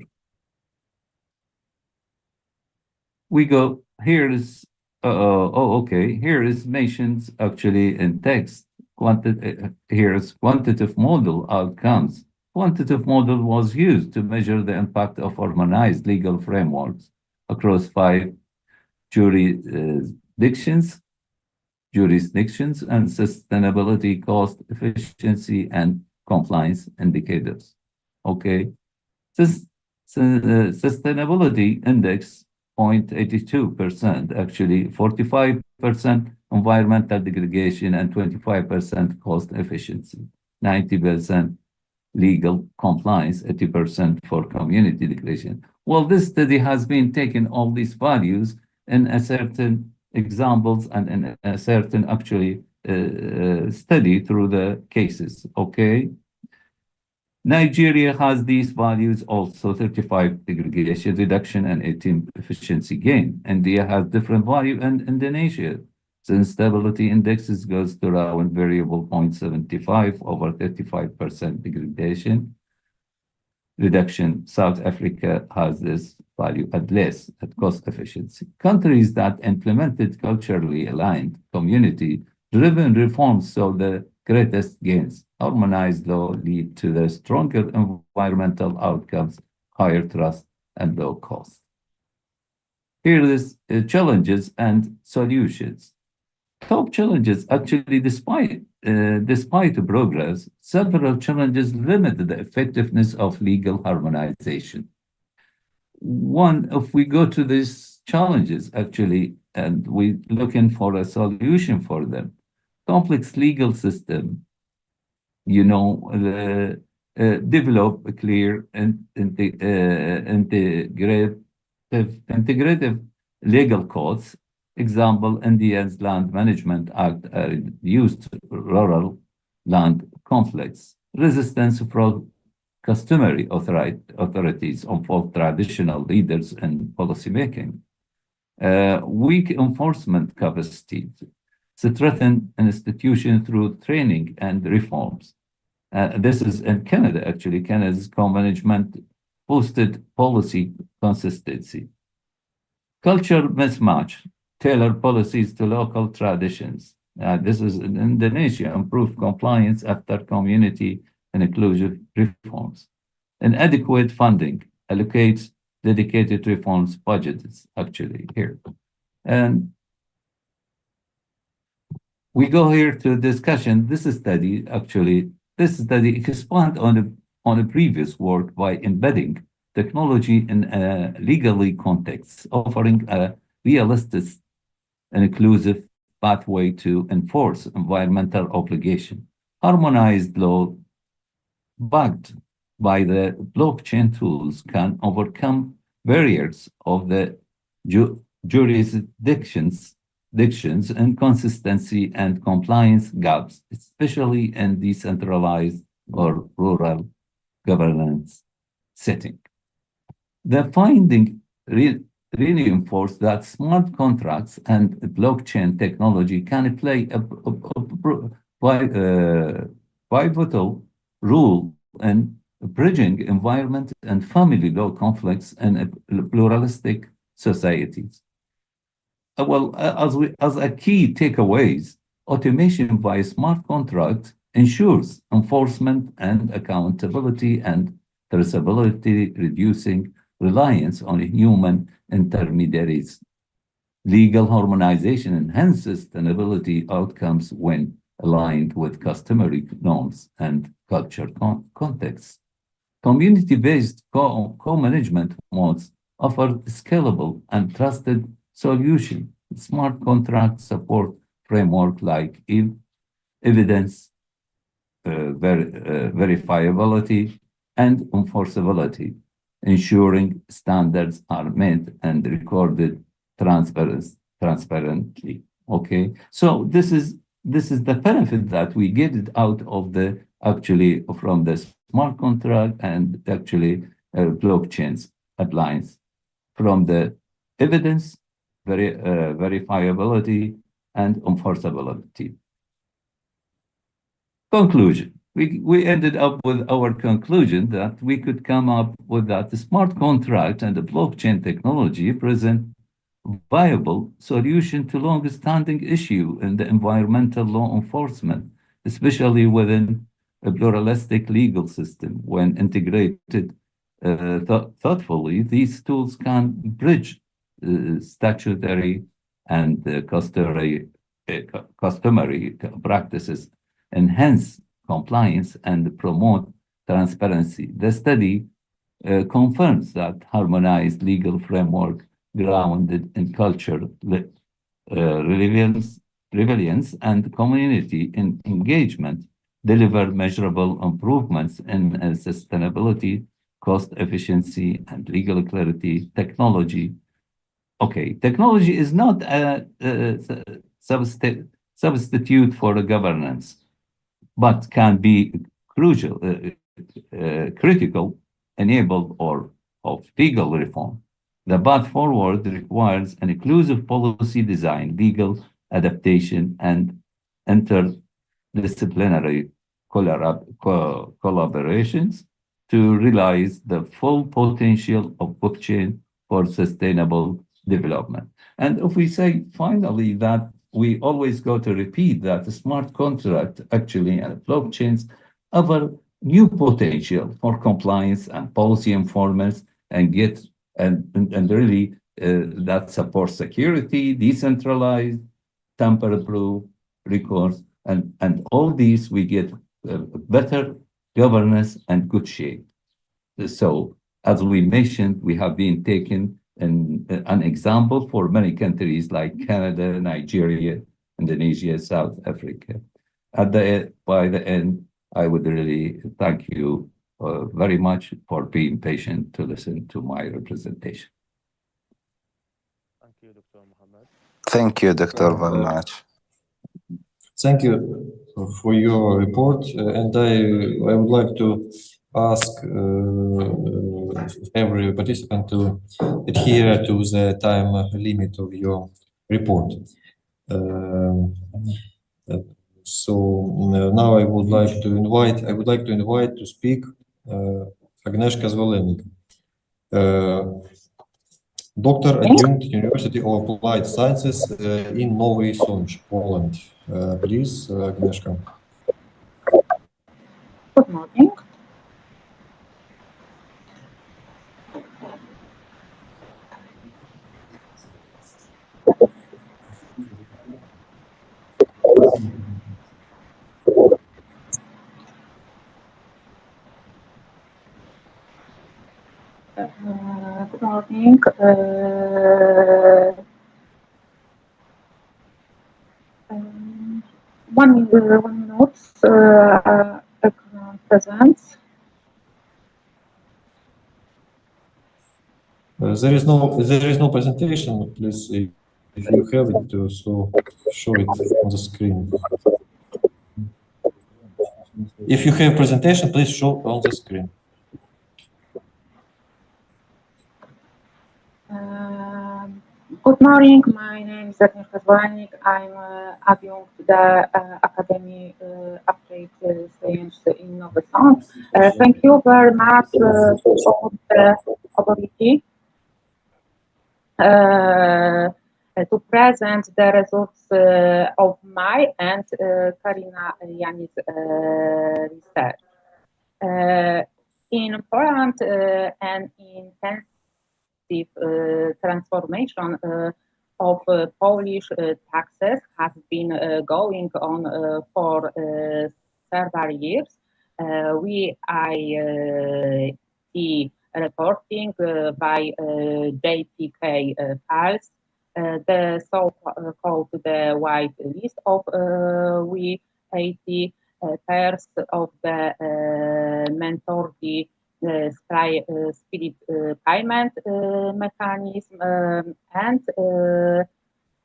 We go, here is, here is nations actually in text. Here is quantitative model outcomes. Quantitative model was used to measure the impact of harmonized legal frameworks across 5 jurisdictions and sustainability, cost, efficiency, and compliance indicators. Okay. Sustainability index 0.82%, actually 45% environmental degradation and 25% cost efficiency, 90% legal compliance, 80% for community degradation. Well, this study has been taking all these values in a certain examples and in a certain actually study through the cases, okay? Nigeria has these values also, 35 degradation reduction and 18 efficiency gain. India has different value, and Indonesia, since stability indexes goes to around variable 0.75 over 35% degradation reduction. South Africa has this value at less at cost efficiency. Countries that implemented culturally aligned community-driven reforms saw the greatest gains. Harmonized law lead to the stronger environmental outcomes, higher trust, and low cost. Here is challenges and solutions. Top challenges, actually, despite the progress, several challenges limit the effectiveness of legal harmonization. One, if we go to these challenges, actually, and we're looking for a solution for them, complex legal system, develop a clear and integrative legal codes. Example, India's Land Management Act reduced rural land conflicts, resistance from customary authorities of traditional leaders in policymaking, weak enforcement capacity, strengthen an institution through training and reforms. This is in Canada, actually. Canada's co-management boosted policy consistency. Culture mismatch, tailor policies to local traditions. This is in Indonesia, improved compliance after community and inclusive reforms. Inadequate funding allocates dedicated reforms budgets, actually, here. And we go here to discussion. This study expands on a previous work by embedding technology in legally contexts, offering a realistic and inclusive pathway to enforce environmental obligation. Harmonized law backed by the blockchain tools can overcome barriers of the jurisdictions, inconsistency and compliance gaps, especially in decentralized or rural governance setting. The finding reinforce that smart contracts and blockchain technology can play a pivotal role in bridging environment and family law conflicts in pluralistic societies. Well, as a key takeaways, automation via smart contracts ensures enforcement and accountability and traceability, reducing reliance on human intermediaries. Legal harmonization enhances sustainability outcomes when aligned with customary norms and culture contexts. Community-based co-management modes offer scalable and trusted solution. Smart contract support framework like evidence, verifiability, and enforceability, ensuring standards are met and recorded transparently. Okay, so this is the benefit that we get it out of the actually from the smart contract and actually blockchains appliance from the evidence, verifiability, and enforceability. Conclusion. We ended up with our conclusion that we could come up with that the smart contract and the blockchain technology present viable solution to long-standing issue in the environmental law enforcement, especially within a pluralistic legal system. When integrated thoughtfully, these tools can bridge statutory and customary practices, enhance compliance, and promote transparency. The study confirms that harmonized legal framework grounded in culture, resilience, and community engagement deliver measurable improvements in sustainability, cost efficiency, and legal clarity. Technology is not a substitute for a governance, but can be critical enabler of legal reform. The path forward requires an inclusive policy design, legal adaptation, and interdisciplinary collaborations to realize the full potential of blockchain for sustainable development. And if we say finally that we always go to repeat that the smart contract actually and blockchains offer new potential for compliance and policy informants and really that support security, decentralized, tamper-proof, recourse, and all these we get better governance and good shape. So, as we mentioned, we have been taken an example for many countries like Canada, Nigeria, Indonesia, South Africa. By the end, I would really thank you very much for being patient to listen to my representation. Thank you, Dr. Mohammed. Thank you, Dr. very much. Thank you for your report, and I would like to ask every participant to adhere to the time limit of your report. So now I would like to invite to speak Agnieszka Zwolennik, Doctor Adjunct University of Applied Sciences in Nowy Sącz, Poland. Please, Agnieszka. Good morning. Good morning. One minute. I can present. There is no presentation. Please, if you have it, so show it on the screen. If you have presentation, please show on the screen. Good morning. My name is Agnieszka Zwolennik. I'm adjunct to the Academy Applied Science in Nowy Sącz. Thank you very much for the opportunity to present the results of my and Karina Jani's research. In Poland, an intensive transformation of Polish taxes has been going on for several years. I reporting by JPK files, the so-called the white list of VAT pairs of the mandatory split payment mechanism and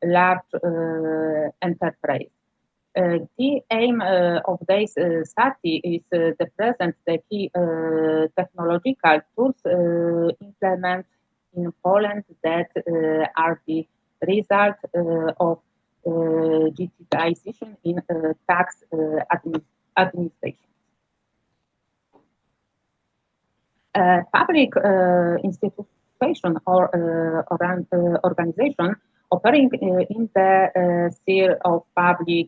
large enterprise. The aim of this study is to present the key technological tools implemented in Poland that are the result of digitization in tax administration. Public institution or organization operating in the sphere of public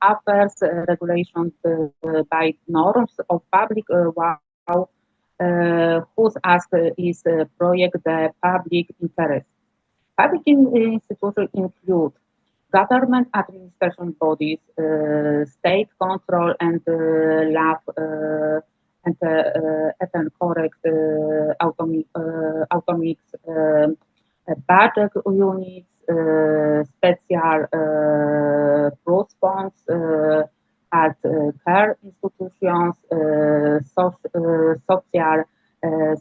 affairs regulations by norms of public law, whose ask is project the public interest. Public institutions include government administration bodies, state control and lab and correct autonomic budget units, special trust funds, health care institutions, social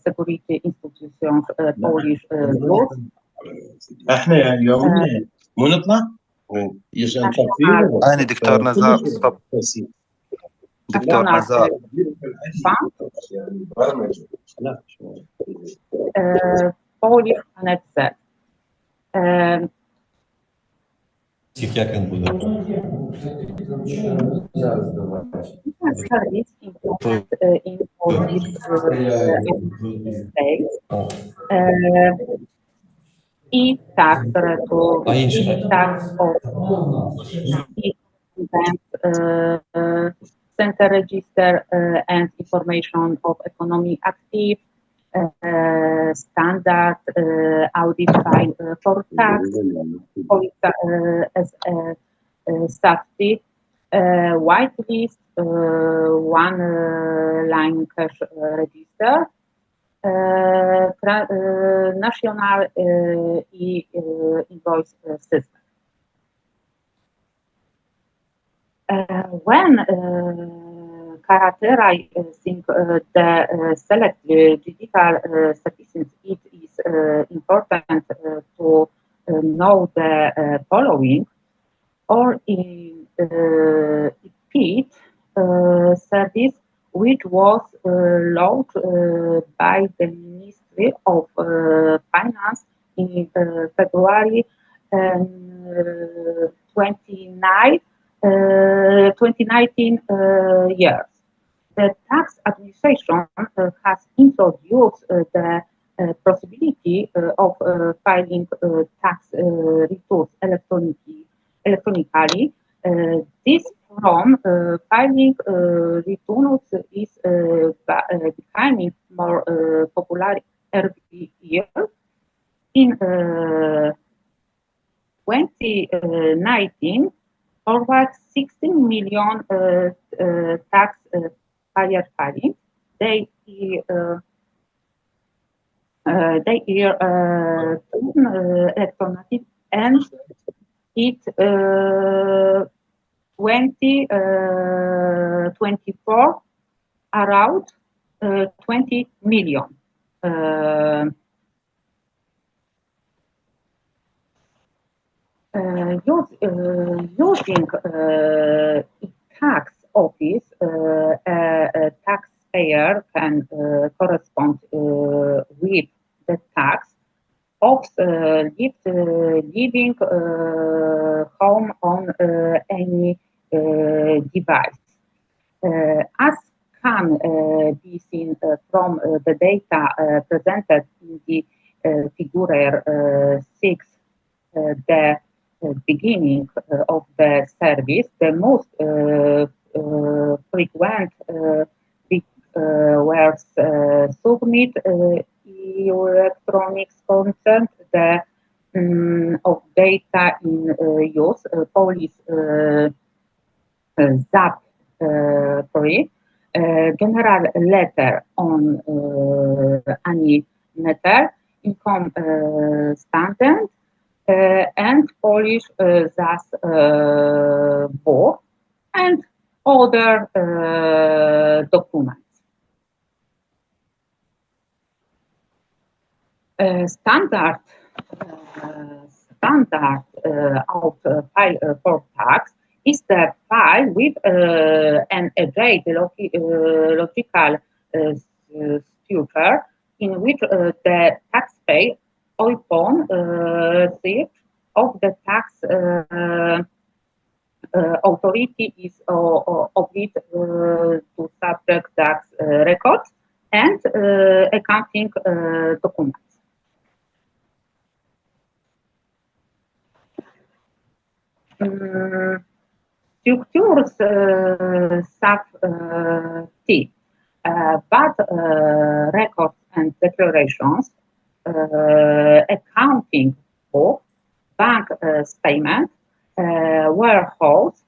security institutions, Polish groups. احنا يعني يومنا ونطلع أنا دكتور نزار stop. دكتور نزار Polish NFZ. Як він буде? Service implemented in Polish states. E-tax return, e-tax of events, center register and information of economy active, standard audit file for tax, as a safety, whitelist, one line cash register, national e-invoice system. When Karatera think the select digital statistics, it is important to know the following, or in IPIT service, which was launched by the Ministry of Finance in February 2019 years. The tax administration has introduced the possibility of filing tax returns electronically. This from filing returns is becoming more popular every year. In 2019, over 16 million tax payers filing. They electronic, and it 2024 around 20 million. Using tax office, a taxpayer can correspond with the tax of living home on any device. As can be seen from the data presented in the figure 6, the beginning of the service, the most frequent were submit electronics concerned the of data in use, Polish ZAP 3, general letter on any matter, income statement, and Polish ZAS board, and other documents. Standard of file for tax is the file with an arrayed logical structure in which the taxpayer upon receipt of the tax authority is obliged to subject tax records and accounting documents. Structures SAFT, but records and declarations, accounting book, bank statement, warehouse,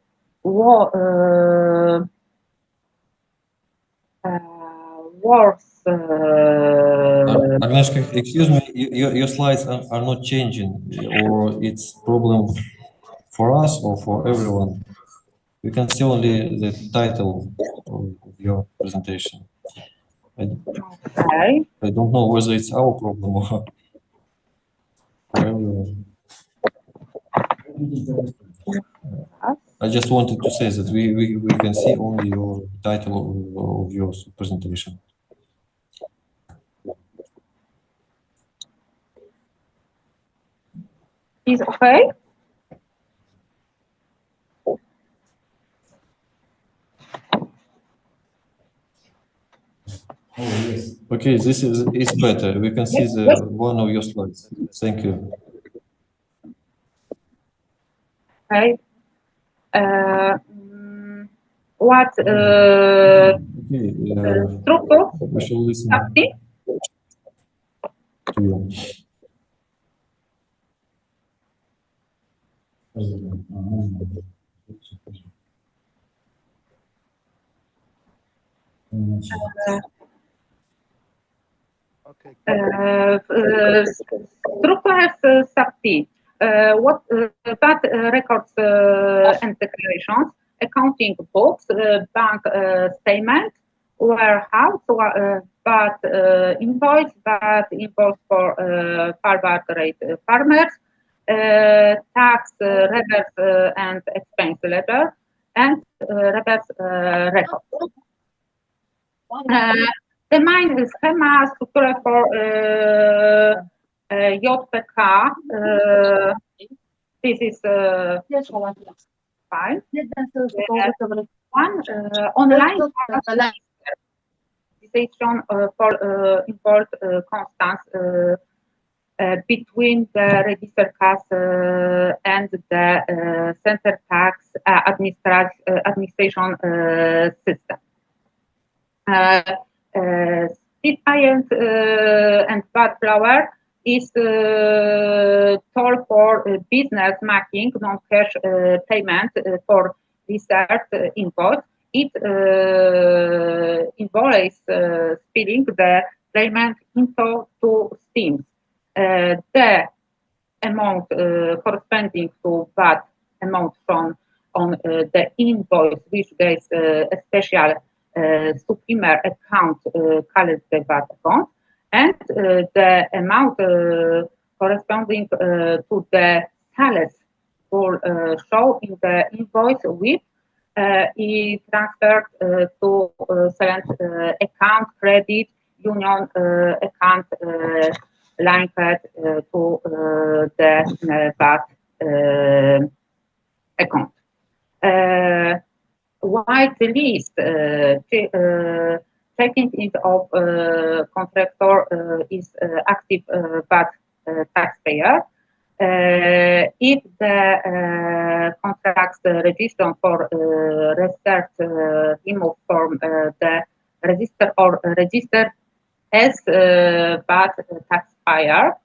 Agnieszka, excuse me, your slides are not changing, or it's problem for us or for everyone. You can see only the title of your presentation. Okay. I don't know whether it's our problem or for everyone. I just wanted to say that we can see only your title of your presentation. Is okay? Okay, this is better. We can see the one of your slides. Thank you. Okay. What Okay, structure? we shall listen. to you. Okay. Structures sub-T. What that records and declarations, accounting books, bank statement, warehouse, but invoice for forward rate farmers, tax reverse and expense ledger, and reverse records. The main schema structure for JPK, this is fine. One online decision for import constants between the register class and the center tax administration system. Seed iron and bud flour is toll for business making non-cash payment for research input. It involves splitting the payment into two streams. The amount corresponding to that amount shown on the invoice, which gives a special supplier account called the VAT account, and the amount corresponding to the sales will show in the invoice with is transferred to silent account, credit union account linked to the VAT account. While the list taking it of contractor is active VAT taxpayer, if the contracts register for research removed from the register or registered as VAT taxpayer,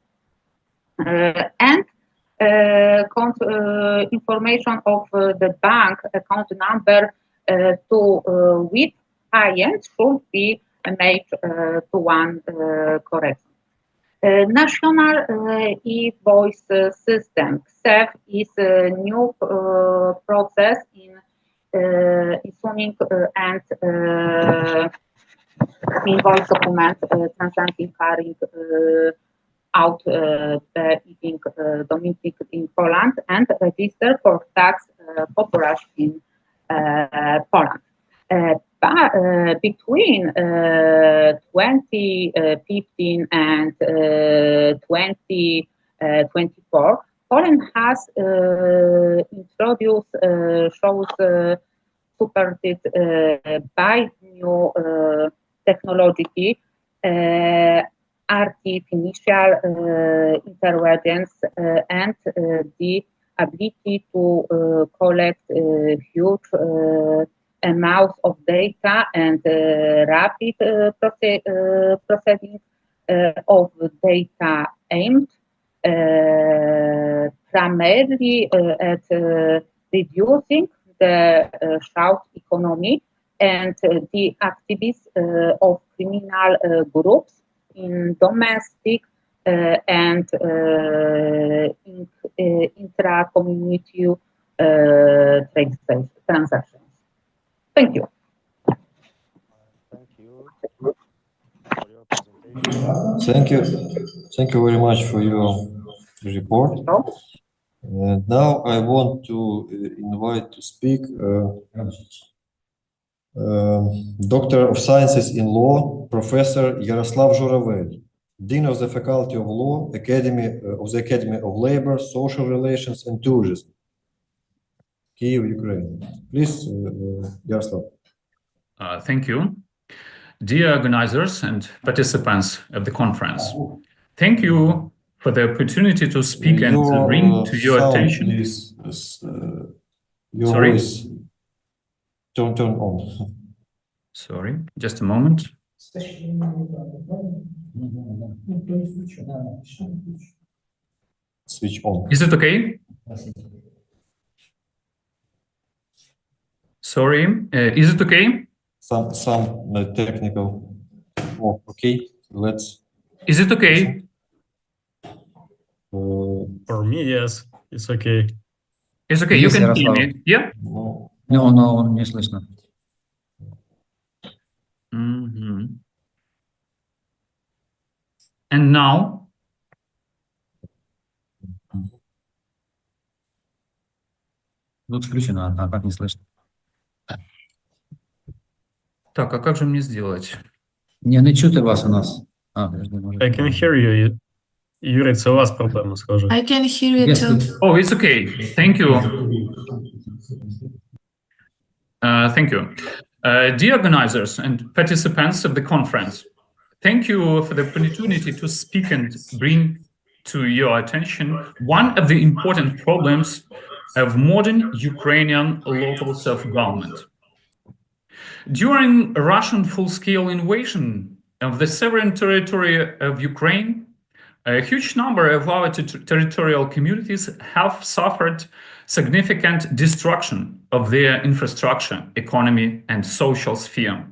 and information of the bank account number to with client should be made to one correction. National e-voice system CEF is a new process in issuing and invoice document transacting carrying out the domestic in Poland and register for tax population in Poland. Between 2015 and 2024, Poland has introduced shows supported by new technology, artificial intelligence, and the ability to collect huge amounts of data and rapid processing of data aimed primarily at reducing the short economy and the activities of criminal groups in domestic and intra-community transactions. Thank you. Thank you for your presentation. Thank you very much for your report. And now I want to invite to speak Doctor of Sciences in Law, Professor Yaroslav Zhuravely, Dean of the Faculty of Law, Academy of Labor, Social Relations and Tourism, Kyiv, Ukraine. Please, Yaroslav. Thank you. Dear organizers and participants of the conference, thank you for the opportunity to speak and to bring to your sound, attention. Please, your Sorry? voice. Turn on. Sorry, just a moment. Switch on. Is it okay? Sorry, is it okay? Some technical. Oh, okay. Let's. Is it okay? For me, yes, it's okay. It's okay, you Yes, can hear Yaroslav. me. Yeah? No. No, не слышно. Mhm. And now? Тут включено, а как не слышно? Так, а как же мне сделать? Не чути вас у нас. Подожди, може. I can hear you. Юрій, це у вас проблема, схоже. I can hear you Yes, too. Oh, it's okay. Thank you. Thank you. Dear organizers and participants of the conference, thank you for the opportunity to speak and bring to your attention one of the important problems of modern Ukrainian local self-government. During Russian full-scale invasion of the sovereign territory of Ukraine, a huge number of our territorial communities have suffered significant destruction of their infrastructure, economy, and social sphere.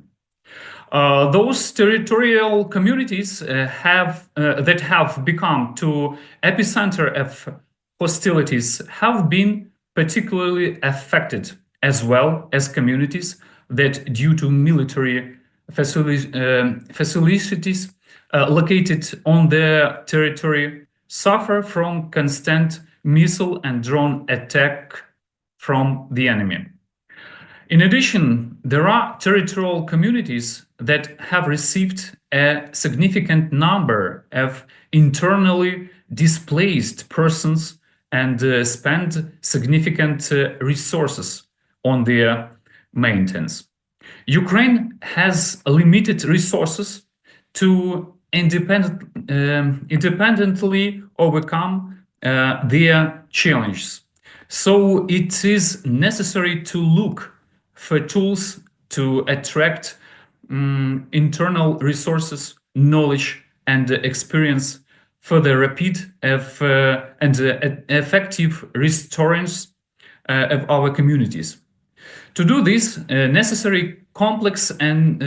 Those territorial communities that have become to epicenter of hostilities have been particularly affected, as well as communities that, due to military facilities located on their territory, suffer from constant missile and drone attack from the enemy. In addition, there are territorial communities that have received a significant number of internally displaced persons and spend significant resources on their maintenance. Ukraine has limited resources to independently overcome their challenges. So it is necessary to look for tools to attract internal resources, knowledge, and experience for the rapid and effective restorance of our communities. To do this, necessary complex and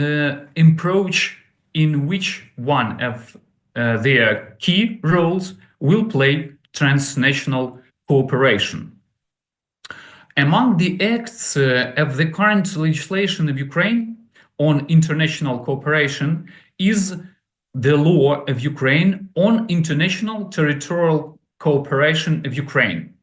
approach in which one of their key roles will play transnational cooperation. Among the acts of the current legislation of Ukraine on international cooperation is the law of Ukraine on international territorial cooperation of Ukraine,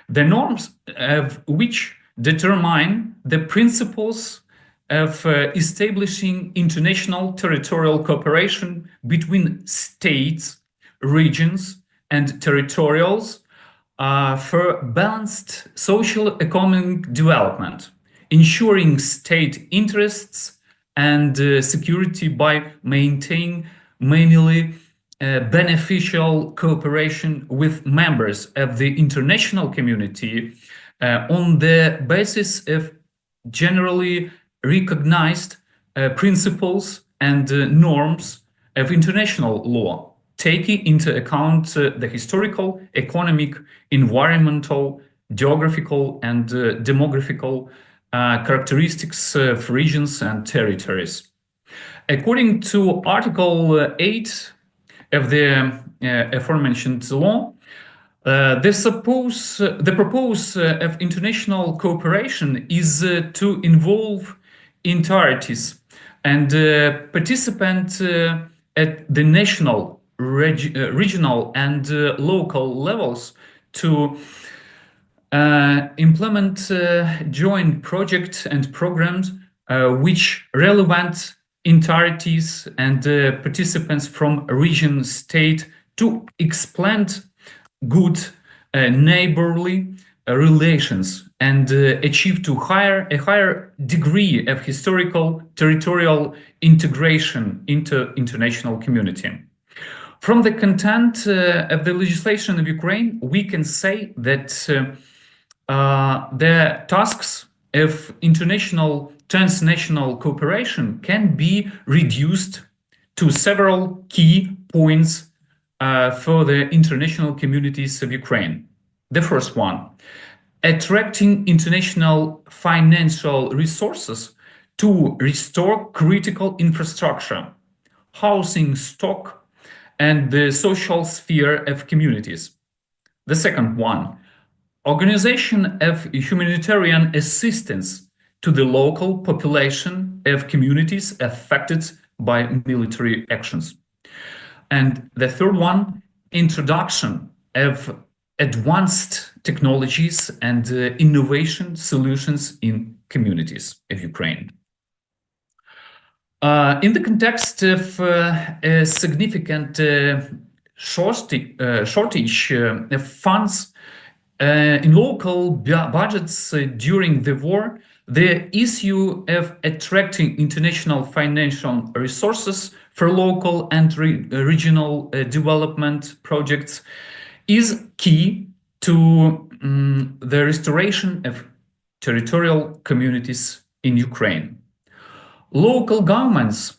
the norms of which determine the principles of establishing international territorial cooperation between states, regions, and territorials for balanced social-economic development, ensuring state interests and security by maintaining mainly beneficial cooperation with members of the international community on the basis of generally recognized principles and norms of international law, taking into account the historical, economic, environmental, geographical, and demographical characteristics of regions and territories. According to Article 8 of the aforementioned law, the purpose of international cooperation is to involve entities and participants at the national, regional, and local levels to implement joint projects and programs which relevant entities and participants from region state to expand good neighborly relations and achieve a higher degree of historical territorial integration into international community. From the content of the legislation of Ukraine, we can say that the tasks of international transnational cooperation can be reduced to several key points for the international communities of Ukraine. The first one, attracting international financial resources to restore critical infrastructure, housing stock, and the social sphere of communities. The second one, organization of humanitarian assistance to the local population of communities affected by military actions. And the third one, introduction of advanced technologies and innovation solutions in communities of Ukraine. In the context of a significant shortage of funds in local budgets during the war, the issue of attracting international financial resources for local and regional development projects is key to the restoration of territorial communities in Ukraine. Local governments,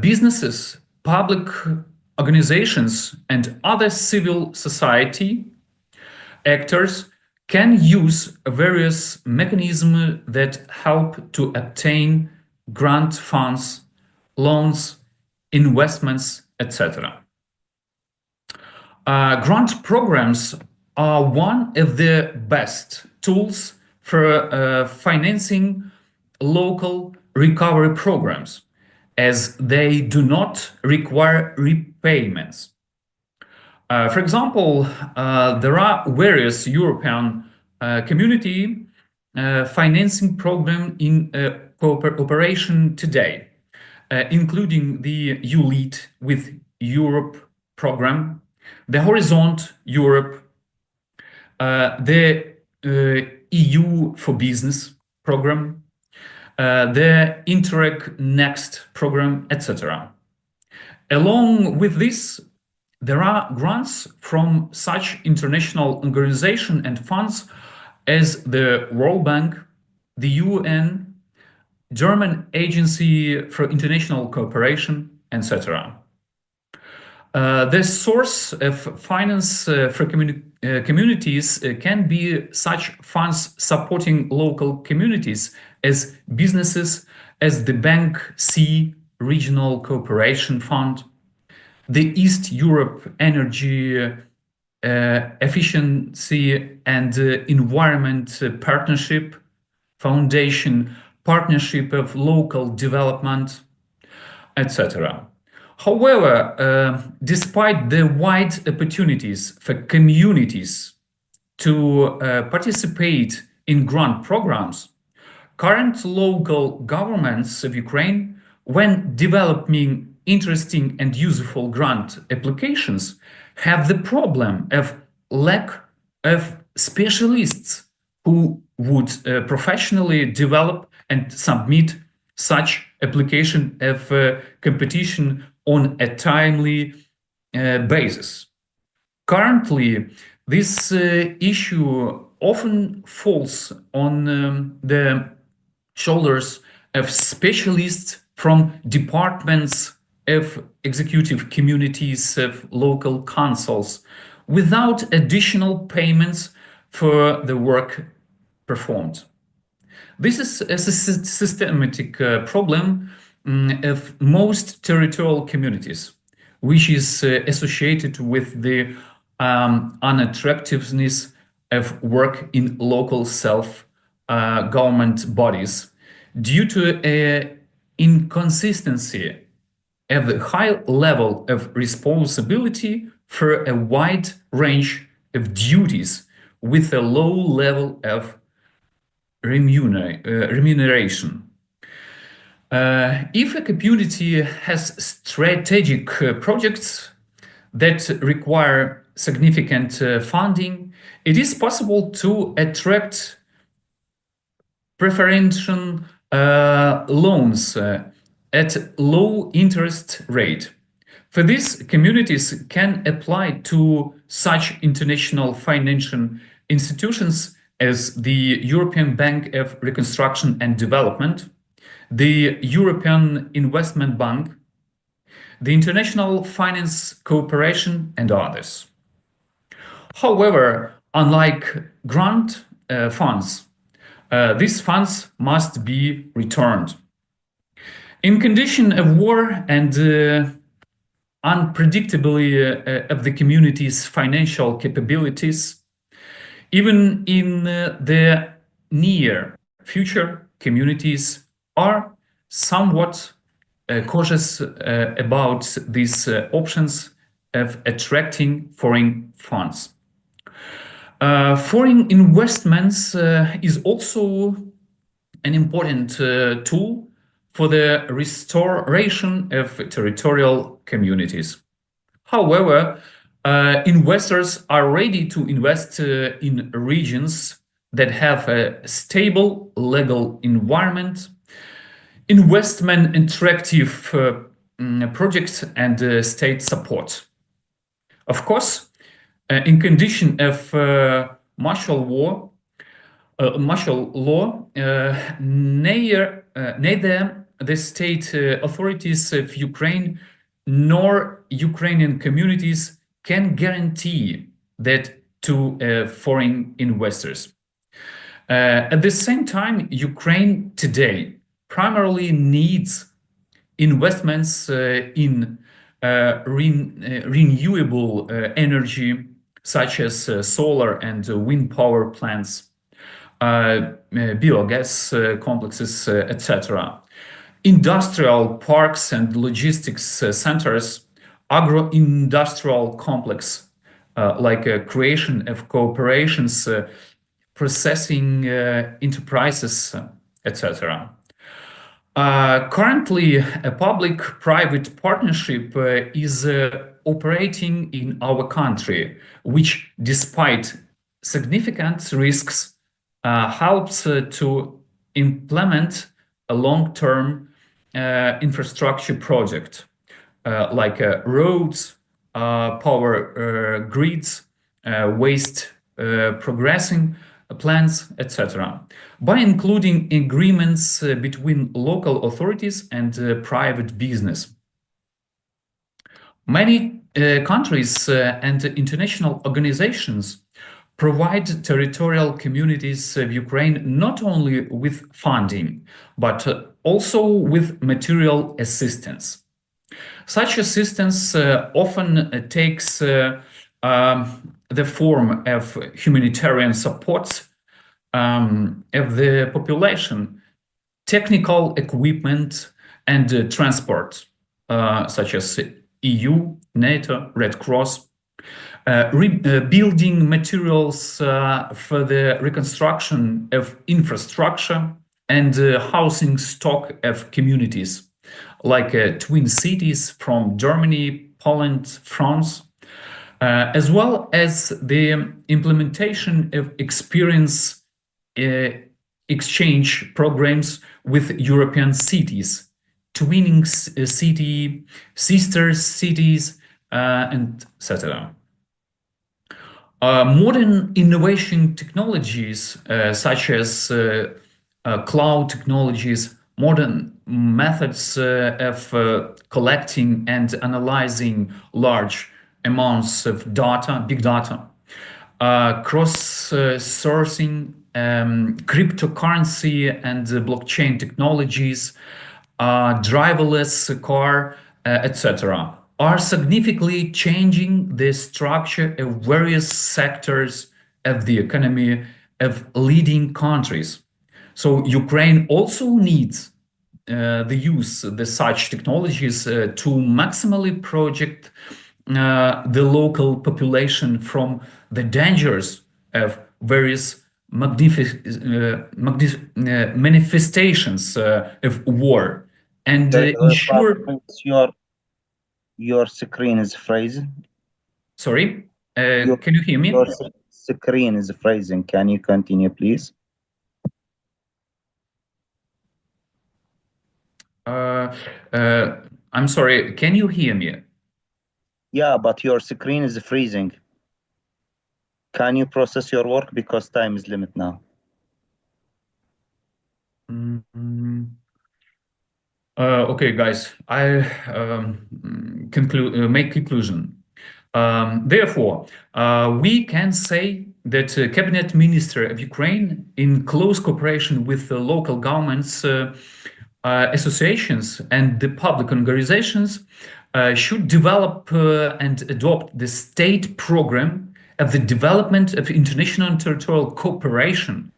businesses, public organizations, and other civil society actors can use various mechanisms that help to obtain grant funds, loans, investments, etc. Grant programs are one of the best tools for financing local recovery programs, as they do not require repayments. For example, there are various European community financing programs in operation today, including the EU-LEAD with Europe program, the Horizon Europe, the EU for Business program, the Interreg Next program, etc. Along with this, there are grants from such international organizations and funds as the World Bank, the UN, German Agency for International Cooperation, etc. The source of finance for communities can be such funds supporting local communities as businesses, as the Bank C Regional Cooperation Fund, the East Europe Energy Efficiency and Environment Partnership Foundation, Partnership of Local Development, etc. However, despite the wide opportunities for communities to participate in grant programs, current local governments of Ukraine, when developing interesting and useful grant applications, have the problem of lack of specialists who would professionally develop and submit such application of competition on a timely basis. Currently, this issue often falls on the shoulders of specialists from departments of executive communities of local councils without additional payments for the work performed. This is a systematic problem of most territorial communities, which is associated with the unattractiveness of work in local self-government bodies due to an inconsistency of the high level of responsibility for a wide range of duties with a low level of remuneration. If a community has strategic projects that require significant funding, it is possible to attract preferential loans at low interest rate. For this, communities can apply to such international financial institutions as the European Bank of Reconstruction and Development, the European Investment Bank, the international finance cooperation, and others. However, unlike grant funds, these funds must be returned. In condition of war and unpredictability of the community's financial capabilities, even in the near future, communities are somewhat cautious about these options of attracting foreign funds. Foreign investments is also an important tool for the restoration of territorial communities. However, investors are ready to invest in regions that have a stable legal environment, investment attractive projects, and state support. Of course, in condition of martial law, neither the state authorities of Ukraine nor Ukrainian communities can guarantee that to foreign investors. At the same time, Ukraine today primarily needs investments in renewable energy, such as solar and wind power plants, biogas complexes, etc. Industrial parks and logistics centers, agro-industrial complex, like creation of cooperations, processing enterprises, etc. Currently, a public-private partnership is operating in our country, which, despite significant risks, helps to implement a long-term infrastructure project like roads, power grids, waste progressing plans, etc., by including agreements between local authorities and private business. Many countries and international organizations provide territorial communities of Ukraine not only with funding, but also with material assistance. Such assistance often takes the form of humanitarian support of the population, technical equipment, and transport, such as EU, NATO, Red Cross, building materials for the reconstruction of infrastructure, and housing stock of communities, like twin cities from Germany, Poland, France, as well as the implementation of experience exchange programs with European cities, twinning city, sister cities, and etc. Modern innovation technologies, such as cloud technologies, modern methods of collecting and analyzing large amounts of data, big data, cross-sourcing, cryptocurrency and blockchain technologies, driverless car, etc., are significantly changing the structure of various sectors of the economy of leading countries. So Ukraine also needs the use of such technologies to maximally protect the local population from the dangers of various manifestations of war, and ensure... Your screen is freezing. Sorry, can you hear me? Your screen is freezing. Can you continue, please? I'm sorry, can you hear me? Yeah, but your screen is freezing. Can you process your work, because time is limit now? Okay, guys, I make conclusion. Therefore, we can say that Cabinet Minister of Ukraine, in close cooperation with the local governments, associations, and the public organizations, should develop and adopt the state program of the development of international and territorial cooperation,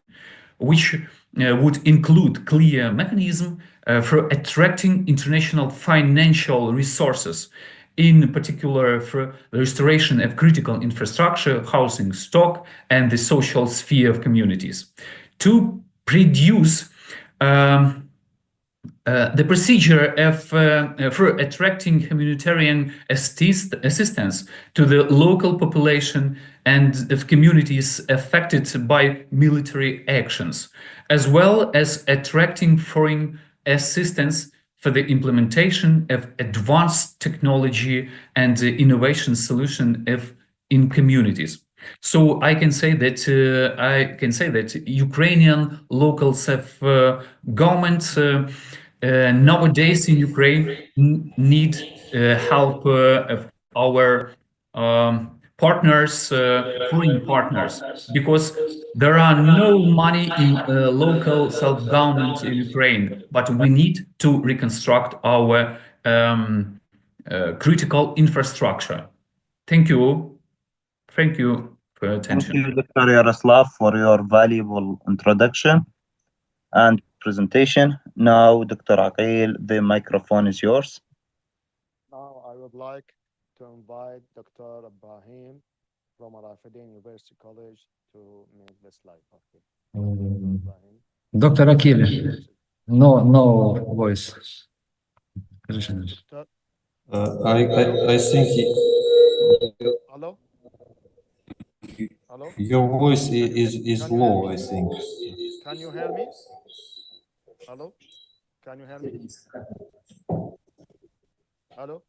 which would include clear mechanism for attracting international financial resources, in particular for the restoration of critical infrastructure, housing stock, and the social sphere of communities. To produce the procedure for attracting humanitarian assistance to the local population and of communities affected by military actions, as well as attracting foreign assistance for the implementation of advanced technology and innovation solution in communities. So I can say that Ukrainian local self-government nowadays in Ukraine need help of our partners, foreign partners, because there are no money in local self-government in Ukraine, but we need to reconstruct our critical infrastructure. Thank you. Thank you for your attention. Thank you, Dr. Yaroslav, for your valuable introduction and presentation. Now, Dr. Aqil, the microphone is yours. Now I would like to invite Dr. Ibrahim from Al-Rafidin University College to make the slide. Okay. Ibrahim. Dr. Akil, no voice. Doctor, I think hello? Hello? your voice is Can you hear low, me? I think. Can you hear me? Hello? Can you hear me? Hello?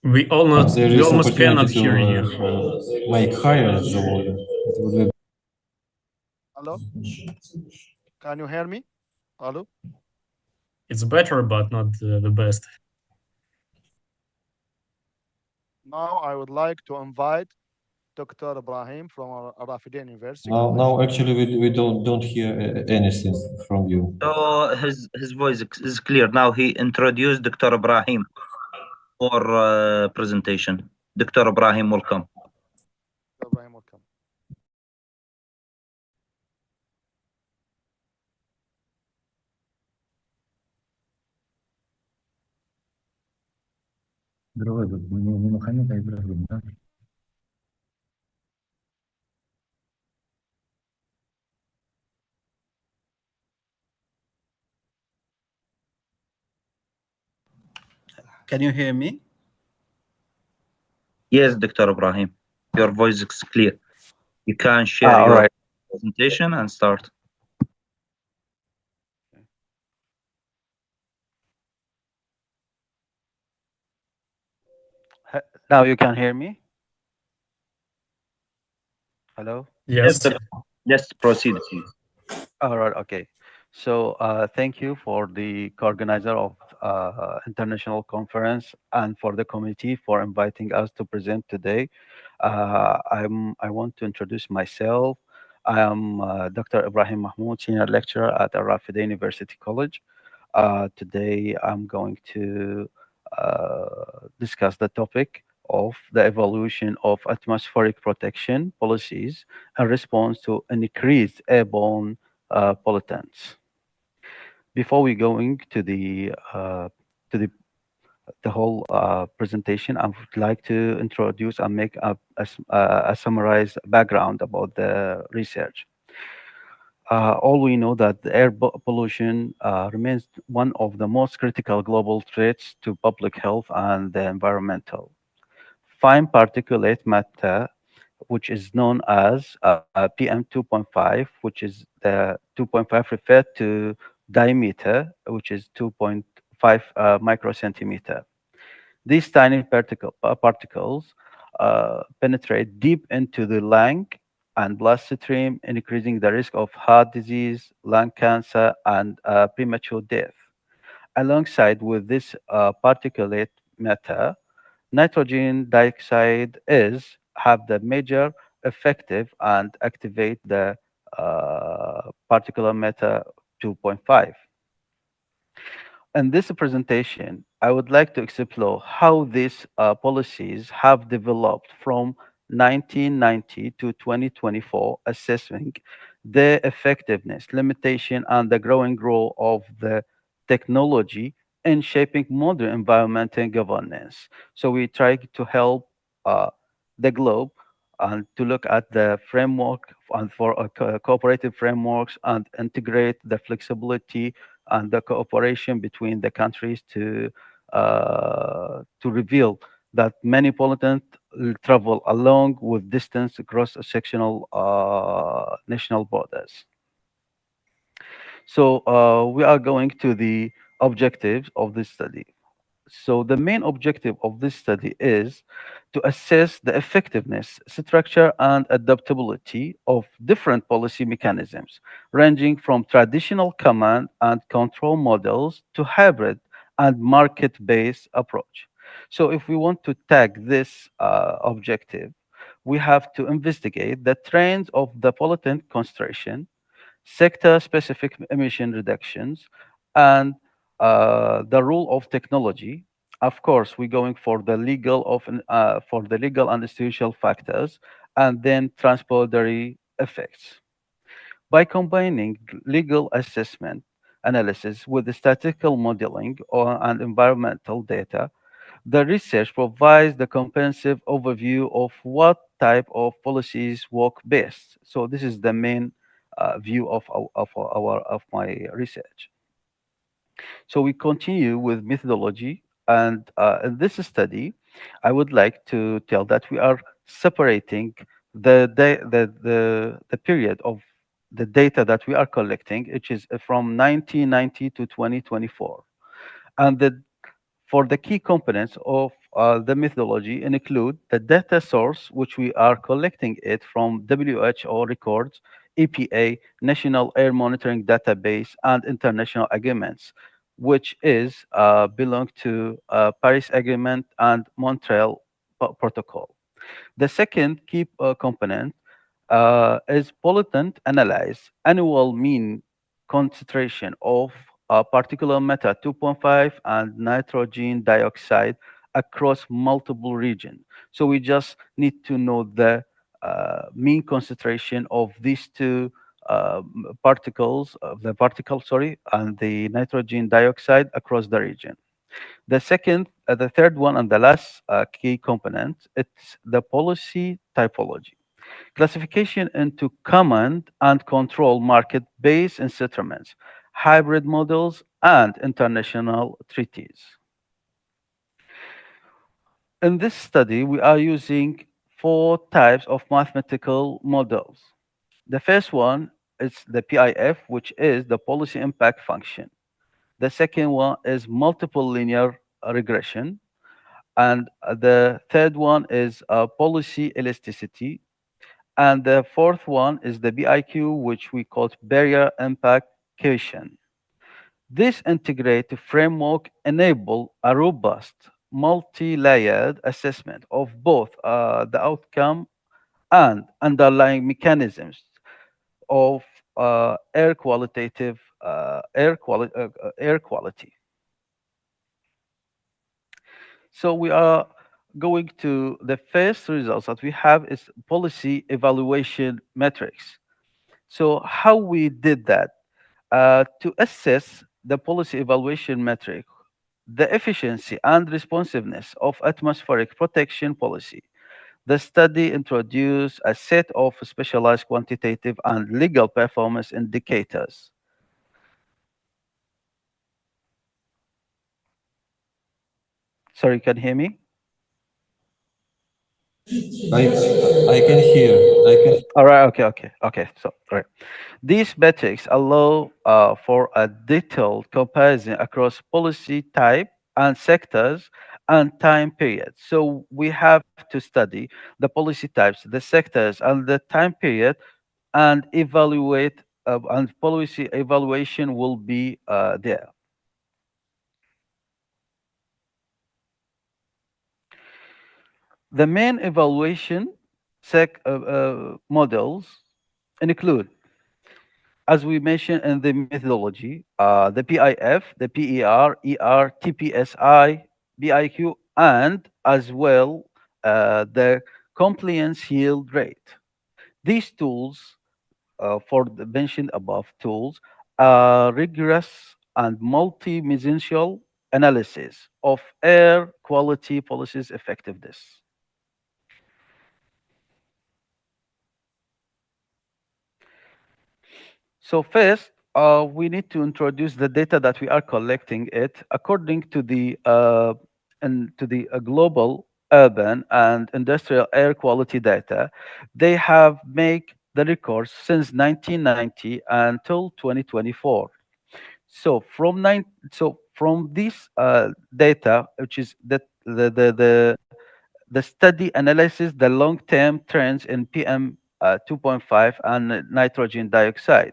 We There almost is cannot opportunity hear you. to make higher the volume. It would be Hello? Can you hear me? Hello? It's better, but not the best. Now I would like to invite Dr. Ibrahim from Al-Rafidin University now College. actually we don't hear anything from you. So his voice is clear. Now he introduced Dr. Ibrahim for presentation. Dr. Ibrahim, welcome. Dr. Ibrahim, welcome. Can you hear me? Yes, Dr. Ibrahim, your voice is clear. You can share your presentation and start. Now you can hear me? Hello? Yes. Let's proceed, please. All right, okay. So thank you for the co-organizer of international conference and for the committee for inviting us to present today. I want to introduce myself. I am Dr. Ibrahim Mahmoud, Senior Lecturer at Al-Rafidin University College. Today I'm going to discuss the topic of the evolution of atmospheric protection policies in response to increased airborne pollutants. Before we going to the whole presentation, I would like to introduce and make a summarized background about the research. All we know that the air pollution remains one of the most critical global threats to public health and the environmental. Fine particulate matter, which is known as PM 2.5, which is the 2.5 referred to diameter, which is 2.5 microcentimeter. These tiny particles penetrate deep into the lung and bloodstream, increasing the risk of heart disease, lung cancer, and premature death. Alongside with this particulate matter, nitrogen dioxide is have the major effective and activate the particulate matter 2.5. In this presentation, I would like to explore how these policies have developed from 1990 to 2024, assessing the effectiveness, limitation, and the growing role of the technology in shaping modern environment and governance. So we try to help the globe and to look at the framework and for cooperative frameworks and integrate the flexibility and the cooperation between the countries to reveal that many pollutants travel along with distance across sectional national borders. So we are going to the objectives of this study. So the main objective of this study is to assess the effectiveness, structure, and adaptability of different policy mechanisms, ranging from traditional command and control models to hybrid and market-based approach. So if we want to tag this objective, we have to investigate the trends of the pollutant concentration, sector-specific emission reductions, and the role of technology. Of course, we're going for the legal and institutional factors, and then transitory effects. By combining legal assessment analysis with the statistical modeling and environmental data, the research provides the comprehensive overview of what type of policies work best. So this is the main view of my research. So we continue with methodology, and in this study, I would like to tell that we are separating the period of the data that we are collecting, which is from 1990 to 2024, and for the key components of the methodology include the data source, which we are collecting it from WHO records, EPA, National Air Monitoring Database, and international agreements, which is belong to Paris Agreement and Montreal Protocol. The second key component is pollutant analyze, annual mean concentration of particulate matter 2.5 and nitrogen dioxide across multiple regions. So we just need to know the mean concentration of these two particles, and the nitrogen dioxide across the region. The third one, and the last key component, it's the policy typology. Classification into command and control market-based instruments, hybrid models, and international treaties. In this study, we are using 4 types of mathematical models. The first one is the PIF, which is the policy impact function. The second one is multiple linear regression. And the third one is policy elasticity. And the fourth one is the BIQ, which we call barrier impact quotient. This integrated framework enable a robust, multi-layered assessment of both the outcome and underlying mechanisms of air quality. So we are going to the first results that we have is policy evaluation metrics. So how we did that? To assess the policy evaluation metric, the efficiency and responsiveness of atmospheric protection policy, the study introduced a set of specialized quantitative and legal performance indicators. Sorry, can you hear me? I can hear. All right. Okay. So, all right. These metrics allow for a detailed comparison across policy type and sectors and time periods. So we have to study the policy types, the sectors, and the time period, and evaluate. And policy evaluation will be there. The main evaluation models include, as we mentioned in the methodology, the PIF, the PER, ER, TPSI, BIQ, and as well the compliance yield rate. These tools, for the mentioned above tools, are rigorous and multi-dimensional analysis of air quality policies effectiveness. So first, we need to introduce the data that we are collecting it according to the global urban and industrial air quality data. They have made the records since 1990 until 2024. So from this data, which is the study analyzes the long-term trends in PM 2.5 and nitrogen dioxide,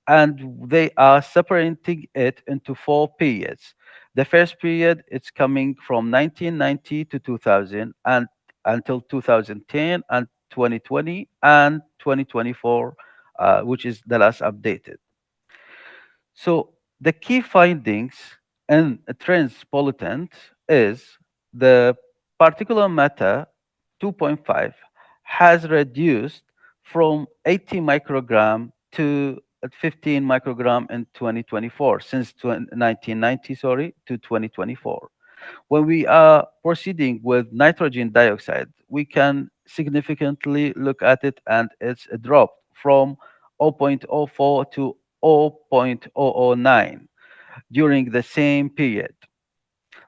and they are separating it into 4 periods. The first period, it's coming from 1990 to 2000 and until 2010 and 2020 and 2024, which is the last updated. So the key findings in trans pollutant is the particulate matter 2.5 has reduced from 80 microgram to 15 microgram in 2024, since 1990, sorry, to 2024. When we are proceeding with nitrogen dioxide, we can significantly look at it, and it's a drop from 0.04 to 0.009 during the same period.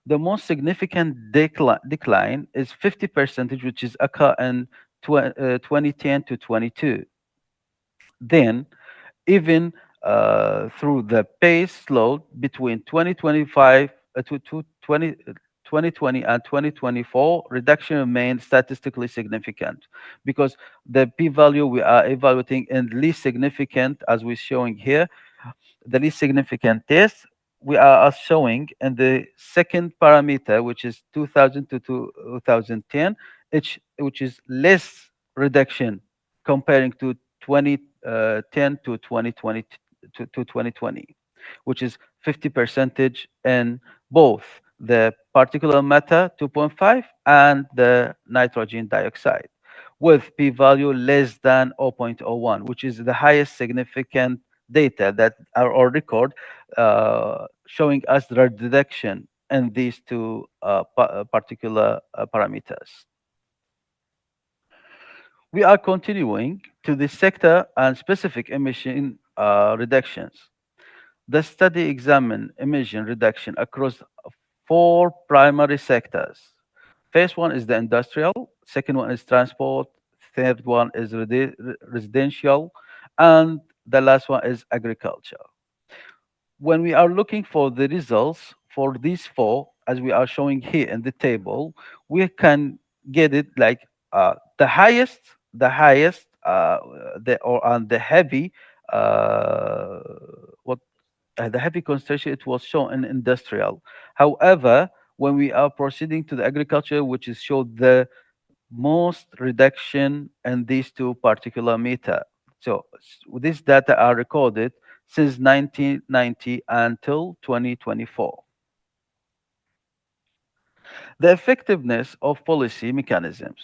The most significant decline is 50%, which is occur in 2010 to 22. Then, even through the pace slowed between 2025 to 2020 and 2024, reduction remained statistically significant, because the p-value we are evaluating in least significant, as we're showing here, the least significant test, we are showing in the second parameter, which is 2000 to 2010, which is less reduction comparing to 2010 to 2020 to 2020, which is 50% in both the particulate matter 2.5 and the nitrogen dioxide, with p-value less than 0.01, which is the highest significant data that are on record, showing us the reduction in these two particular parameters. We are continuing to the sector and specific emission reductions. The study examined emission reduction across 4 primary sectors. First one is the industrial, second one is transport, third one is residential, and the last one is agriculture. When we are looking for the results for these 4, as we are showing here in the table, we can get it like the highest, the heavy, the heavy concentration, it was shown in industrial. However, when we are proceeding to the agriculture, which is showed the most reduction in these 2 particular meter. So these data are recorded since 1990 until 2024. The effectiveness of policy mechanisms.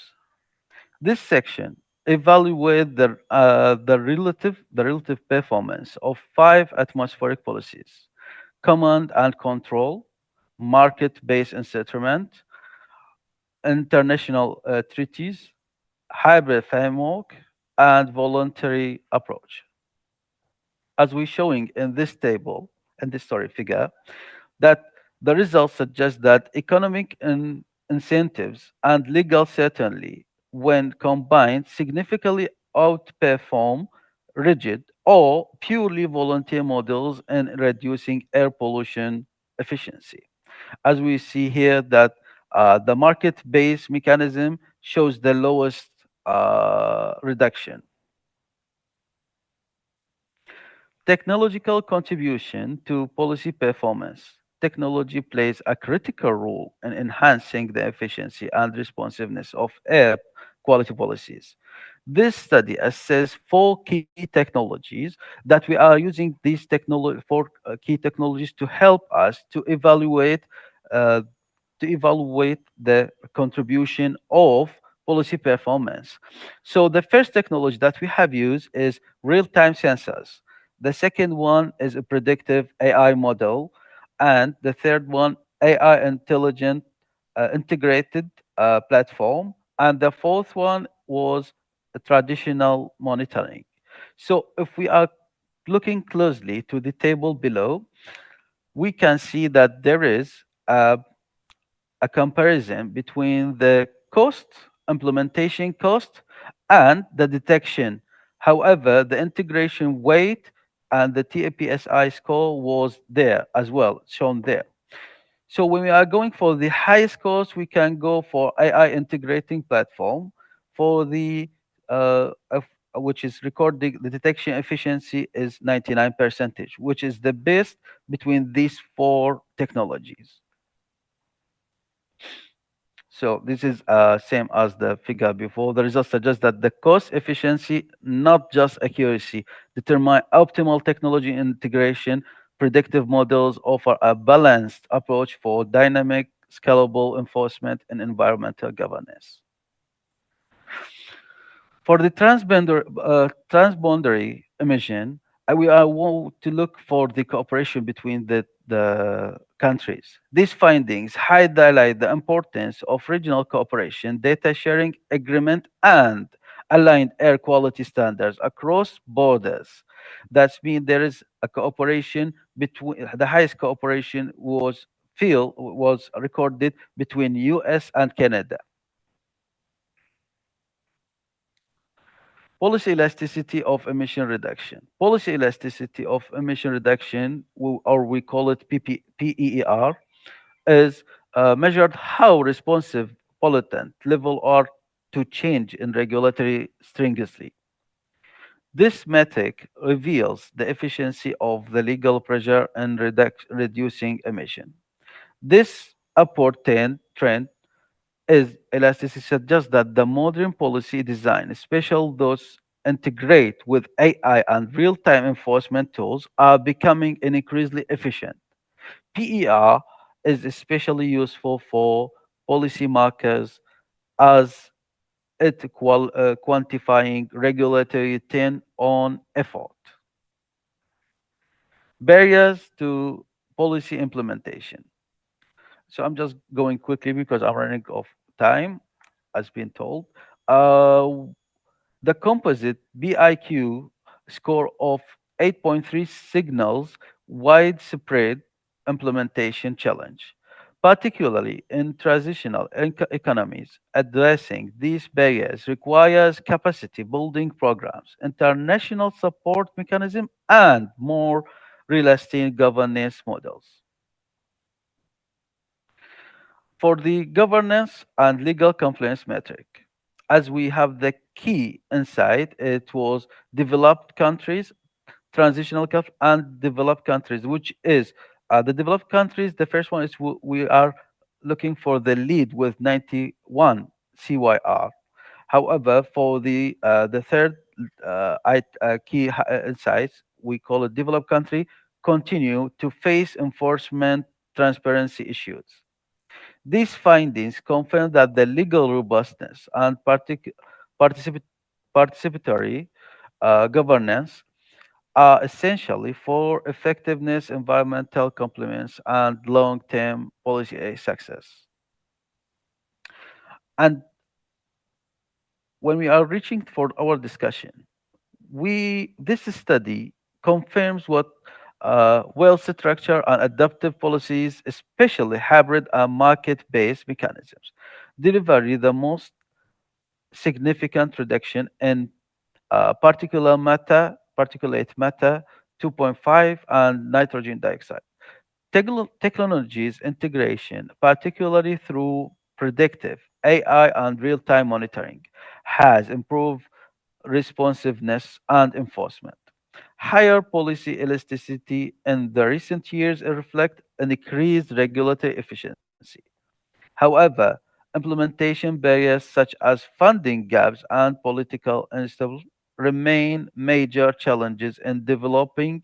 This section evaluates the relative performance of 5 atmospheric policies: command and control, market-based settlement, international treaties, hybrid framework, and voluntary approach. As we're showing in this table, in this figure, that the results suggest that economic incentives and legal certainty, when combined, significantly outperform rigid or purely volunteer models in reducing air pollution efficiency. As we see here that the market-based mechanism shows the lowest reduction. Technological contribution to policy performance. technology plays a critical role in enhancing the efficiency and responsiveness of air quality policies. This study assesses four key technologies that we are using these key technologies to help us uh, to evaluate the contribution of policy performance. So the first technology that we have used is real-time sensors. The second one is a predictive AI model, and the third one, AI intelligent integrated platform, and the fourth one was traditional monitoring. So if we are looking closely to the table below, we can see that there is a comparison between the cost, implementation cost, and the detection. However, the integration weight and the TAPSI score was there as well, shown there. So when we are going for the highest cost, we can go for AI integrating platform. For the which is recording the detection efficiency is 99%, which is the best between these four technologies. So this is same as the figure before. The results suggest that the cost efficiency, not just accuracy, determine optimal technology integration. Predictive models offer a balanced approach for dynamic, scalable enforcement and environmental governance. For the transboundary emission, we are want to look for the cooperation between the countries. These findings highlight the importance of regional cooperation, data sharing agreement, and aligned air quality standards across borders. That's mean there is a cooperation between the highest cooperation was recorded between US and Canada. Policy elasticity of emission reduction. Policy elasticity of emission reduction, or we call it PEER, is measured how responsive pollutant level are to change in regulatory stringency. This metric reveals the efficiency of the legal pressure in reducing emission. This upward trend is elasticity suggests that the modern policy design, especially those integrate with AI and real-time enforcement tools, are becoming increasingly efficient. PER is especially useful for policymakers as it quantifying regulatory return on effort. Barriers to policy implementation. So I'm just going quickly because I'm running out of time, as been told. The composite BIQ score of 8.3 signals widespread implementation challenge, particularly in transitional economies. Addressing these barriers requires capacity building programs, international support mechanism, and more realistic governance models. For the governance and legal compliance metric, as we have the key insight, it was developed countries, transitional and developed countries, which is the developed countries. The first one is we are looking for the lead with 91 CYR. However, for the third key insights, we call it developed country, continue to face enforcement transparency issues. These findings confirm that the legal robustness and participatory governance are essentially for effectiveness, environmental compliance, and long-term policy success. And when we are reaching for our discussion, this study confirms what well-structured and adaptive policies, especially hybrid and market-based mechanisms, deliver the most significant reduction in particulate matter 2.5 and nitrogen dioxide. Technologies integration, particularly through predictive AI and real-time monitoring, has improved responsiveness and enforcement. Higher policy elasticity in the recent years reflect increased regulatory efficiency. However, implementation barriers such as funding gaps and political instability remain major challenges in developing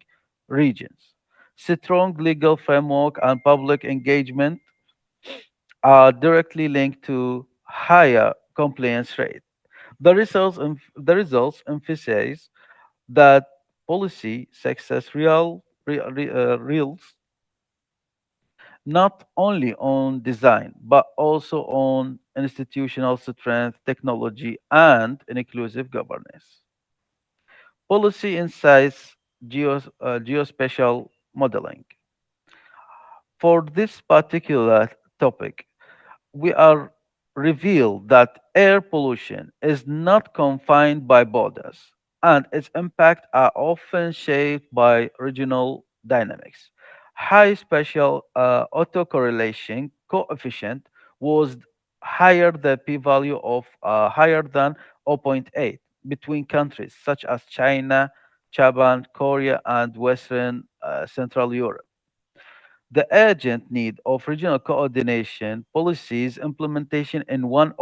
regions. Strong legal framework and public engagement are directly linked to higher compliance rate. The results emphasize that policy success reels not only on design, but also on institutional strength, technology, and inclusive governance. Policy insights, geospatial modeling. For this particular topic, we are revealed that air pollution is not confined by borders, and its impact are often shaped by regional dynamics. High spatial autocorrelation coefficient was higher the p-value of higher than 0.8 between countries such as China, Japan, Korea, and Western Central Europe. The urgent need of regional coordination policies implementation in one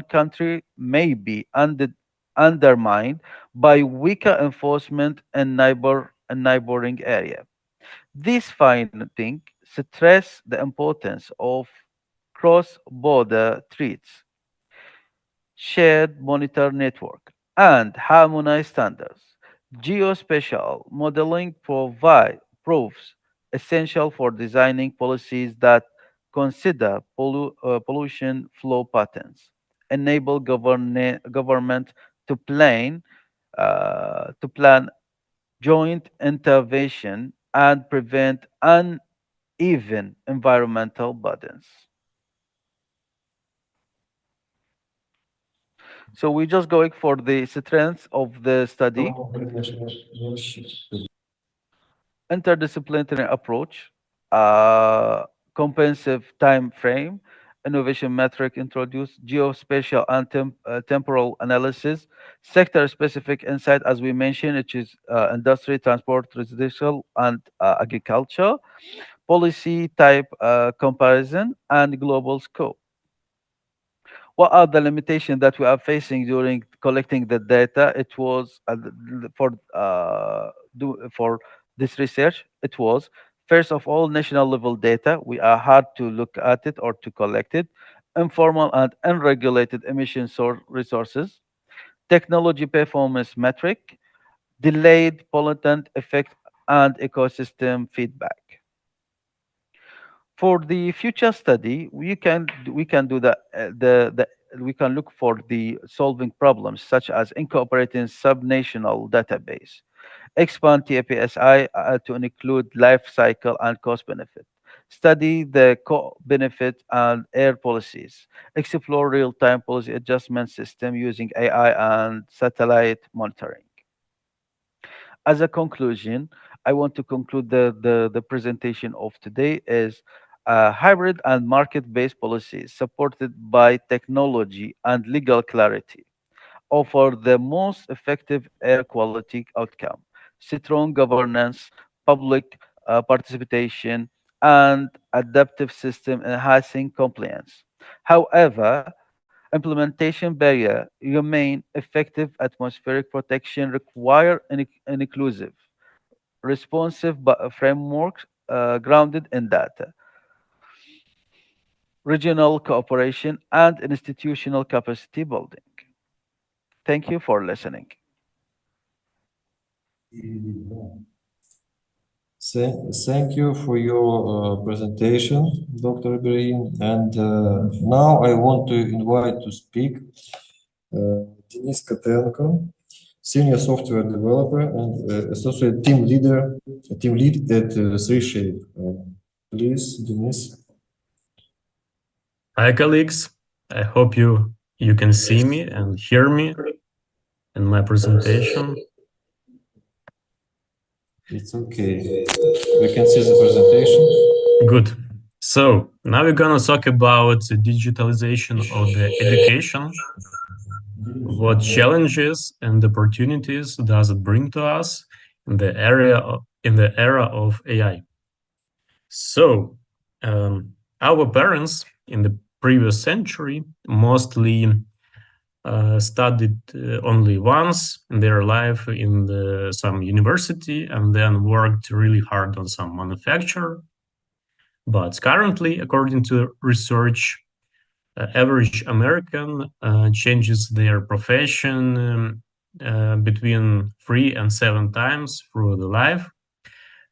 country may be undermined by weaker enforcement in neighboring area. This finding stress the importance of cross-border treats, shared monitor network, and harmonized standards. Geospatial modeling proves essential for designing policies that consider pollution flow patterns, enable government to plan joint intervention, and prevent uneven environmental burdens. So we're just going for the strengths of the study. Interdisciplinary approach, comprehensive time frame, innovation metric introduced, geospatial and temporal analysis, sector-specific insight, as we mentioned, which is industry, transport, residential, and agriculture, policy type comparison, and global scope. What are the limitations that we are facing during collecting the data? It was for this research, it was first of all national level data. We are hard to look at it or to collect it. Informal and unregulated emission resources, technology performance metric, delayed pollutant effect, and ecosystem feedback. For the future study, we can do we can look for the solving problems such as incorporating subnational database, expand TAPSI to include life cycle and cost benefit, study the co-benefit and air policies, explore real-time policy adjustment system using AI and satellite monitoring. As a conclusion, I want to conclude the presentation of today is hybrid and market-based policies supported by technology and legal clarity offer the most effective air quality outcome, strong governance, public participation, and adaptive system enhancing compliance. However, implementation barrier remain effective atmospheric protection require an inclusive, responsive frameworks grounded in data, regional cooperation, and institutional capacity building. Thank you for listening. Thank you for your presentation, Dr. Ibrahim. And now I want to invite to speak Denis Kotenko, Senior Software Developer and Associate Team Lead at 3Shape. Please, Denis. Hi, colleagues. I hope you can see me and hear me in my presentation. It's okay. We can see the presentation. Good. So now we're gonna talk about the digitalization of the education. What challenges and opportunities does it bring to us in the era of AI? So our parents in the previous century mostly studied only once in their life in some university and then worked really hard on some manufacture. But currently, according to research, average American changes their profession between 3 and 7 times through the life.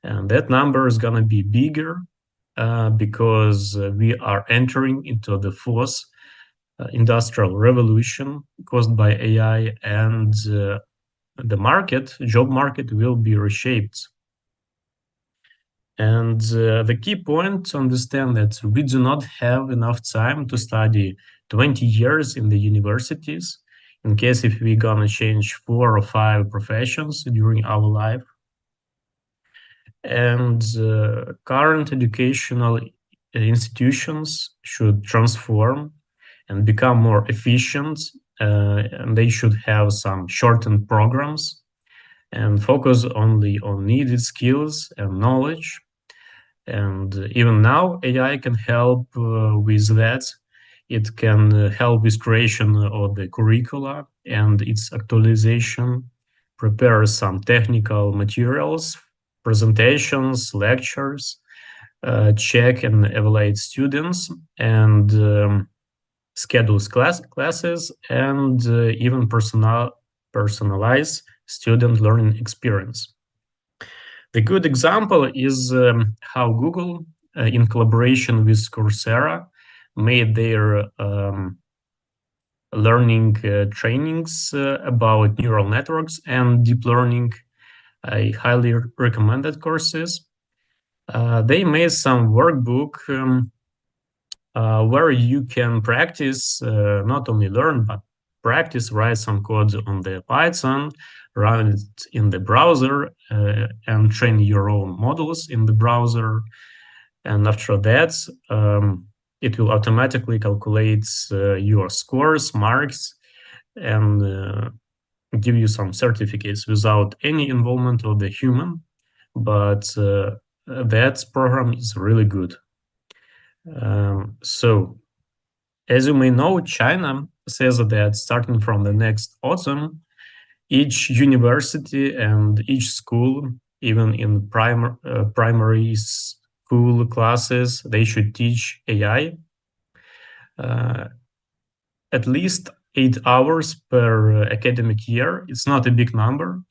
And that number is going to be bigger because we are entering into the fourth industrial revolution caused by AI, and the job market will be reshaped. And the key point to understand that we do not have enough time to study 20 years in the universities in case if we're gonna change 4 or 5 professions during our life. And current educational institutions should transform and become more efficient, and they should have some shortened programs and focus only on needed skills and knowledge. And even now, AI can help with that. It can help with creation of the curricula and its actualization, prepare some technical materials, presentations, lectures, check and evaluate students, and schedules classes, and even personalize student learning experience. The good example is how Google, in collaboration with Coursera, made their learning trainings about neural networks and deep learning. I highly recommended courses. They made some workbook where you can practice, not only learn, but practice, write some code on the Python, run it in the browser, and train your own models in the browser. And after that, it will automatically calculate your scores, marks, and give you some certificates without any involvement of the human. But that program is really good. So, as you may know, China says that starting from the next autumn, each university and each school, even in primary school classes, they should teach AI at least 8 hours per academic year. It's not a big number,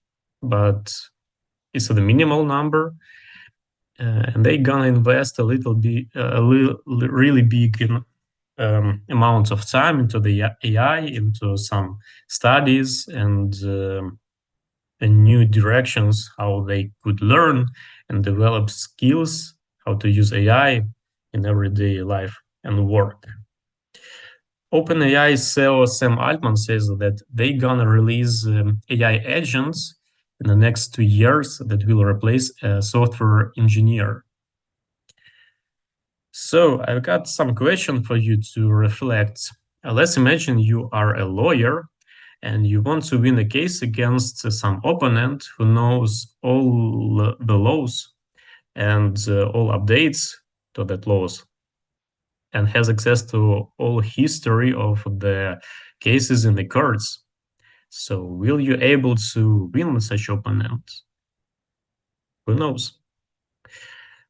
but it's the minimal number. And they're gonna invest really big amounts of time into the AI, into some studies and new directions, how they could learn and develop skills, how to use AI in everyday life and work. OpenAI CEO Sam Altman says that they're gonna release AI agents in the next 2 years that will replace a software engineer. So I've got some question for you to reflect. Let's imagine you are a lawyer and you want to win a case against some opponent who knows all the laws and all updates to that laws and has access to all history of the cases in the courts. So will you able to win such opponent? Who knows?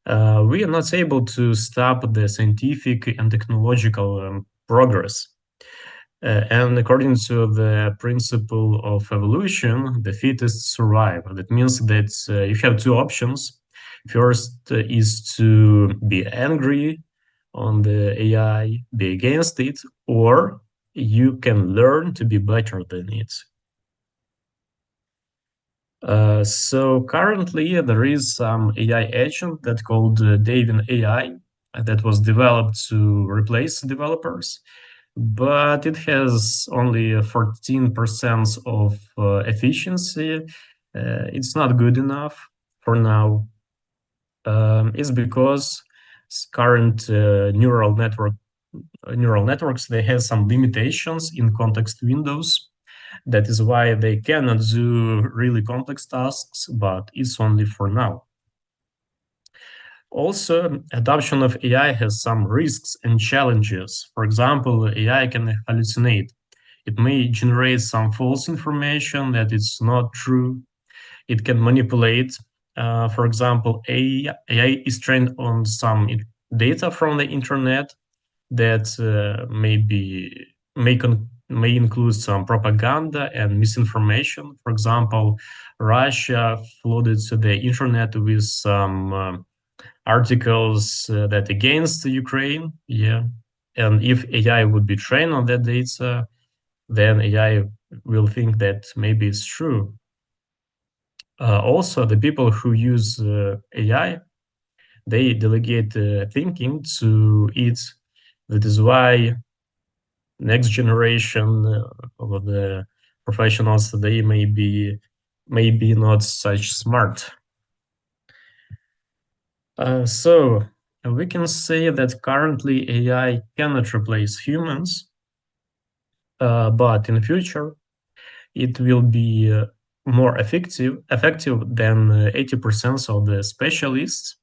We are not able to stop the scientific and technological progress. And according to the principle of evolution, the fittest survive. That means that you have 2 options. First is to be angry on the AI, be against it, or you can learn to be better than it. So currently there is some AI agent that's called Davin AI that was developed to replace developers, but it has only 14% of efficiency. It's not good enough for now. It's because current neural networks, they have some limitations in context windows. That is why they cannot do really complex tasks, but it's only for now. Also, adoption of AI has some risks and challenges. For example, AI can hallucinate. It may generate some false information that is not true. It can manipulate. For example, AI is trained on some data from the internet that may include some propaganda and misinformation. For example, Russia flooded the internet with some articles that against Ukraine. Yeah, and if AI would be trained on that data, then AI will think that maybe it's true. Also, the people who use AI, they delegate thinking to it. That is why next generation of the professionals, they may be not such smart. So we can say that currently AI cannot replace humans, but in the future it will be more effective than 80% of the specialists.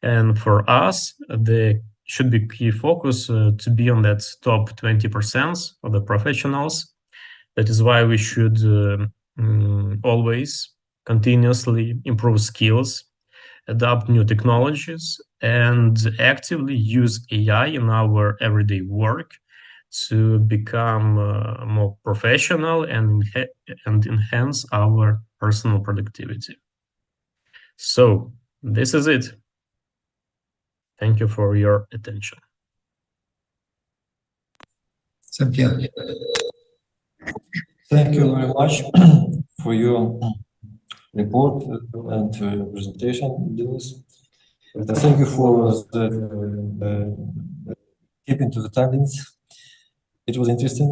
And for us, the should be key focus to be on that top 20% of the professionals. That is why we should always continuously improve skills, adopt new technologies, and actively use AI in our everyday work to become more professional and enhance our personal productivity. So this is it. Thank you for your attention. Thank you. Thank you very much for your report and presentation, Denis. Thank you for keeping to the timings. It was interesting.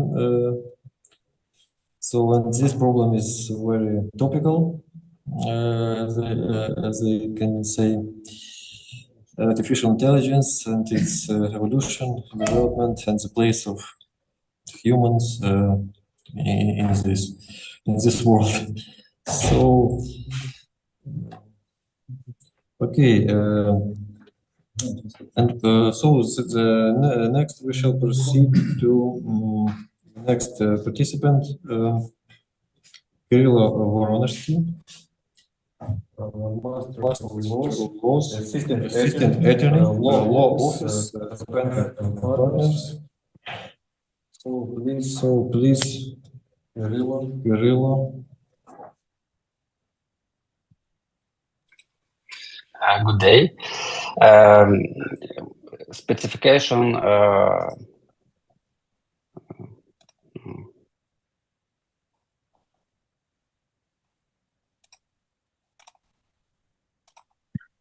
So, and this problem is very topical, as I can say, artificial intelligence and its evolution, development, and the place of humans in this world. So, okay, next we shall proceed to next participant, Kirill Voronersky, Master of Laws, Assistant Attorney, Law Office, Partners. So please, Kirill. Good day. Specification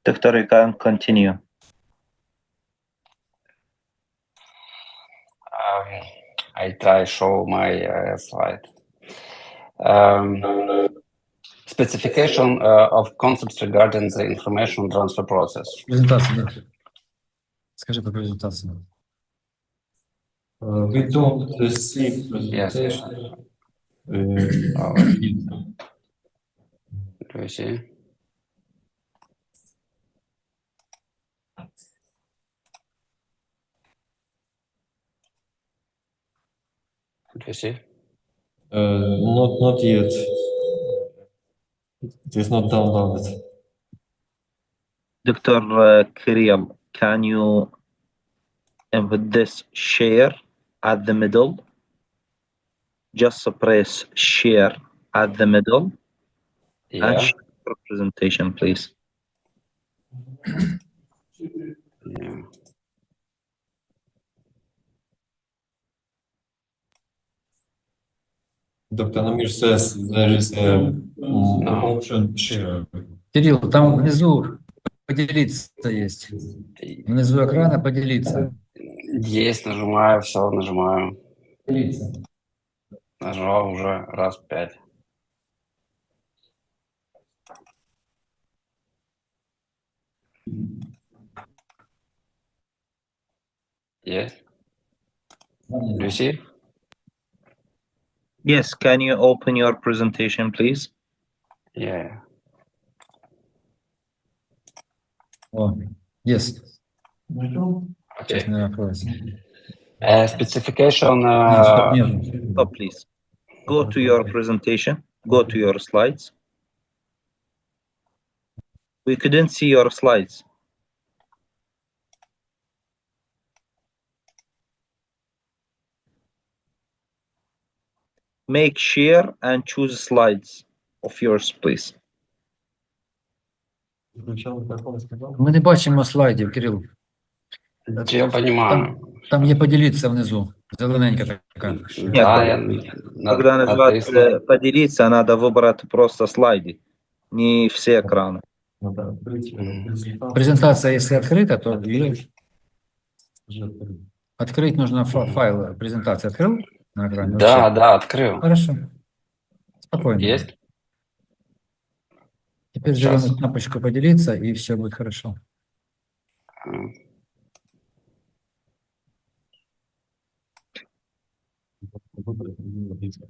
Doctor, you can continue. I try show my slide. Specification of concepts regarding the information transfer process. Презентация, да. Скажи про презентацию. We don't see presentation. Do you see? Do you see? Not yet. It is not downloaded. Dr. Kirill, can you input this share at the middle? Just press share at the middle. Yeah. And share your presentation, please. Yeah. Dr. Namir says there is an option share. Кирилл, там внизу поделиться есть. Внизу экрана поделиться. Есть, нажимаю, все, нажимаю. Поделиться. Нажал уже раз 5. Yes. Do you see? Yes, can you open your presentation, please? Yeah. О, Yes. Okay. Сейчас не откроется. Specification. Нет, стоп, нет. Stop, please. Go to your presentation. Go to your slides. We couldn't see your slides. Make share and choose slides of yours, please. Ми не бачимо слайдів, Кирил. Я понимаю. Там є поділитися внизу. Зелененька така. Да, Когда нажать поделиться, надо выбрать просто слайды, не все экраны. Презентация, если открыта, то открыть нужно файл презентации. Открыл на экране? Да, Вообще? да, открыл. Хорошо. Спокойно. Есть? Теперь Сейчас. зеленую кнопочку поделиться, и все будет хорошо.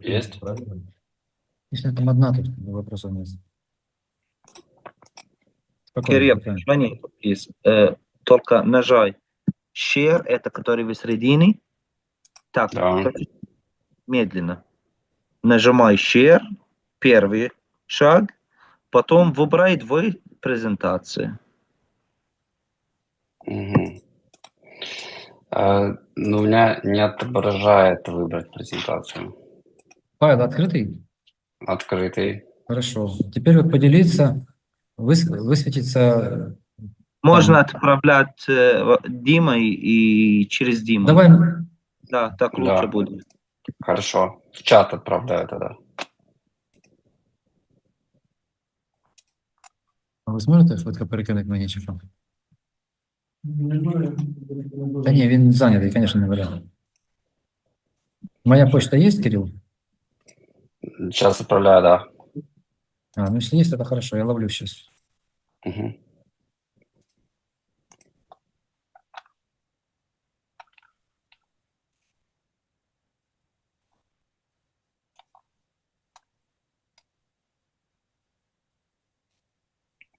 Есть? Если там одна, тут вопросов нет. Кирилл, звони, please. Только нажай share, это который в середине. Так, медленно. Нажимай share, первый шаг, потом выбирай две презентации. Угу. Но у меня не отображает выбрать презентацию. Файл открытый? Открытый. Хорошо. Теперь вот поделиться, высветится... Можно отправлять Димой и через Диму. Давай. Да, так лучше будет. Хорошо. В чат отправляю тогда. А ви зможете швидко перекинути мені чи що? Та ні, він зайнятий, звісно, не варіант. Моя почта есть, Кирилл? Сейчас отправляю, да. Ну если есть, это хорошо, я ловлю сейчас. Угу.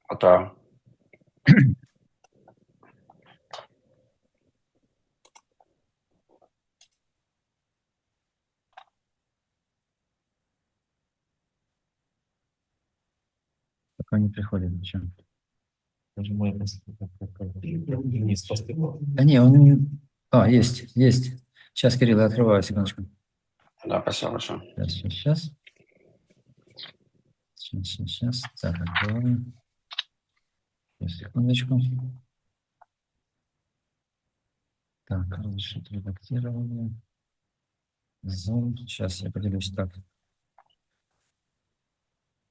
Отправил. Пока не приходит ничего. Да не, он... есть. Сейчас, Кирилл, я открываю, секундочку. Да, спасибо большое. Сейчас. Так, открываю. Секундочку. Так, разрешить редактирование. Zoom. Сейчас я поделюсь так.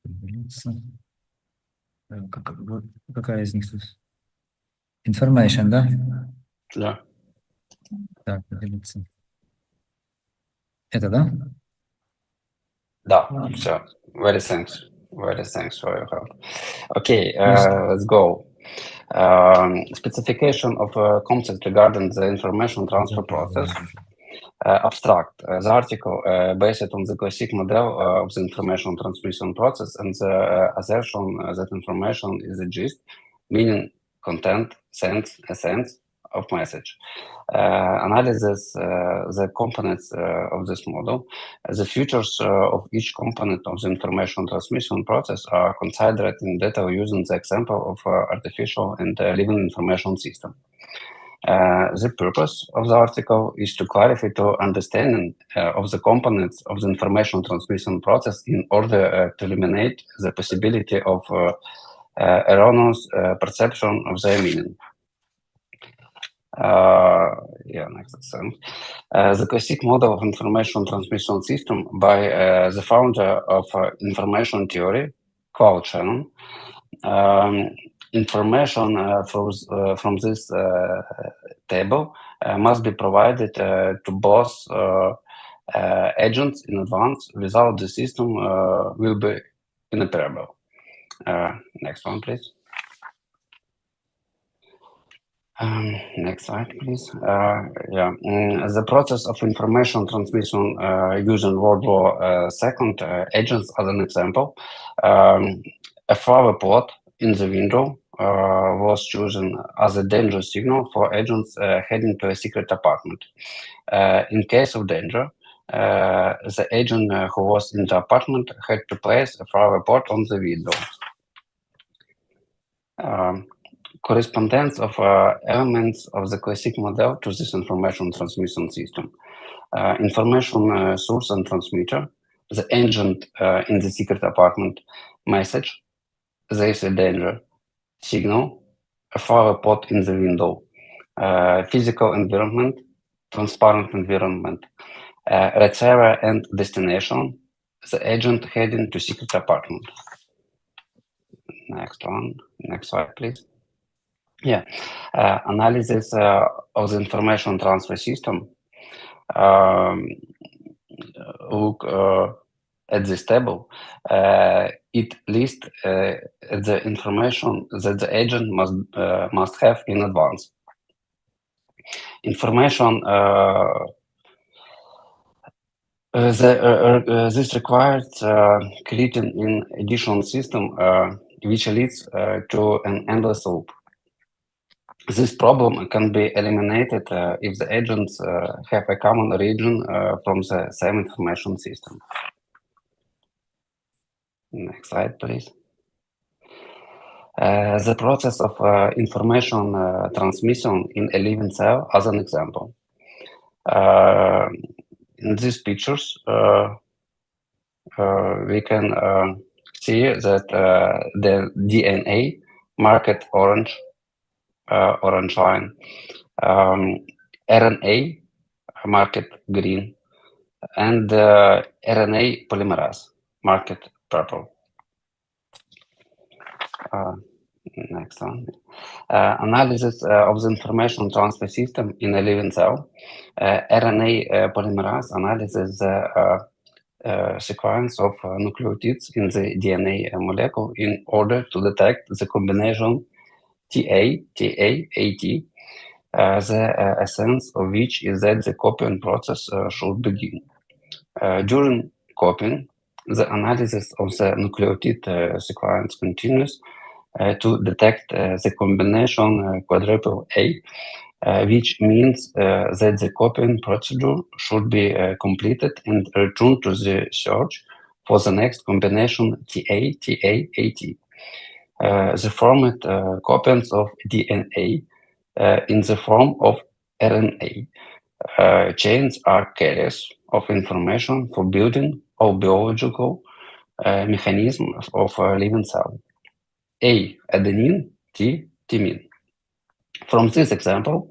Поделиться. Какая из них тут? Information, да? Да. Так, поделиться. Это, да? Да, все. Very thanks for your help. Okay, let's go. Specification of concept regarding the information transfer process. Abstract. The article based on the classic model of the information transmission process and the assertion that information is a gist, meaning content, sense, essence of message. Analyzes the components of this model. The features of each component of the information transmission process are considered in detail using the example of artificial and living information system. The purpose of the article is to clarify to understanding of the components of the information transmission process in order to eliminate the possibility of erroneous perception of their meaning. Next example. The classic model of information transmission system by the founder of information theory, Claude Shannon. Information from this table must be provided to both agents in advance. Without the system will be inoperable. Next one, please. Next slide, please. The process of information transmission using World War II agents as an example. A flower pot in the window was chosen as a danger signal for agents heading to a secret apartment. In case of danger, the agent who was in the apartment had to place a flower pot on the window. Correspondence of elements of the classic model to this information transmission system. Information source and transmitter, the agent in the secret apartment, message, there is a danger, signal, a flower pot in the window, physical environment, transparent environment, receiver and destination, the agent heading to secret apartment. Next one, next slide, please. Yeah, analysis of the information transfer system. Look at this table. It lists the information that the agent must have in advance. Information this requires creating an additional system which leads to an endless loop. This problem can be eliminated if the agents have a common origin from the same information system. Next slide, please. The process of information transmission in a living cell as an example. In these pictures, we can see that the DNA marked orange, orange line, RNA marked green, and RNA polymerase marked purple. Next one. Analysis of the information transfer system in a living cell. RNA polymerase analyzes the sequence of nucleotides in the DNA molecule in order to detect the combination TA-AT, the essence of which is that the copying process should begin. During copying, the analysis of the nucleotide sequence continues to detect the combination quadruple A, which means that the copying procedure should be completed and return to the search for the next combination TA-AT. The format copies of DNA in the form of RNA chains are carriers of information for building or biological mechanisms of a living cell. A, adenine, T, thymine. From this example,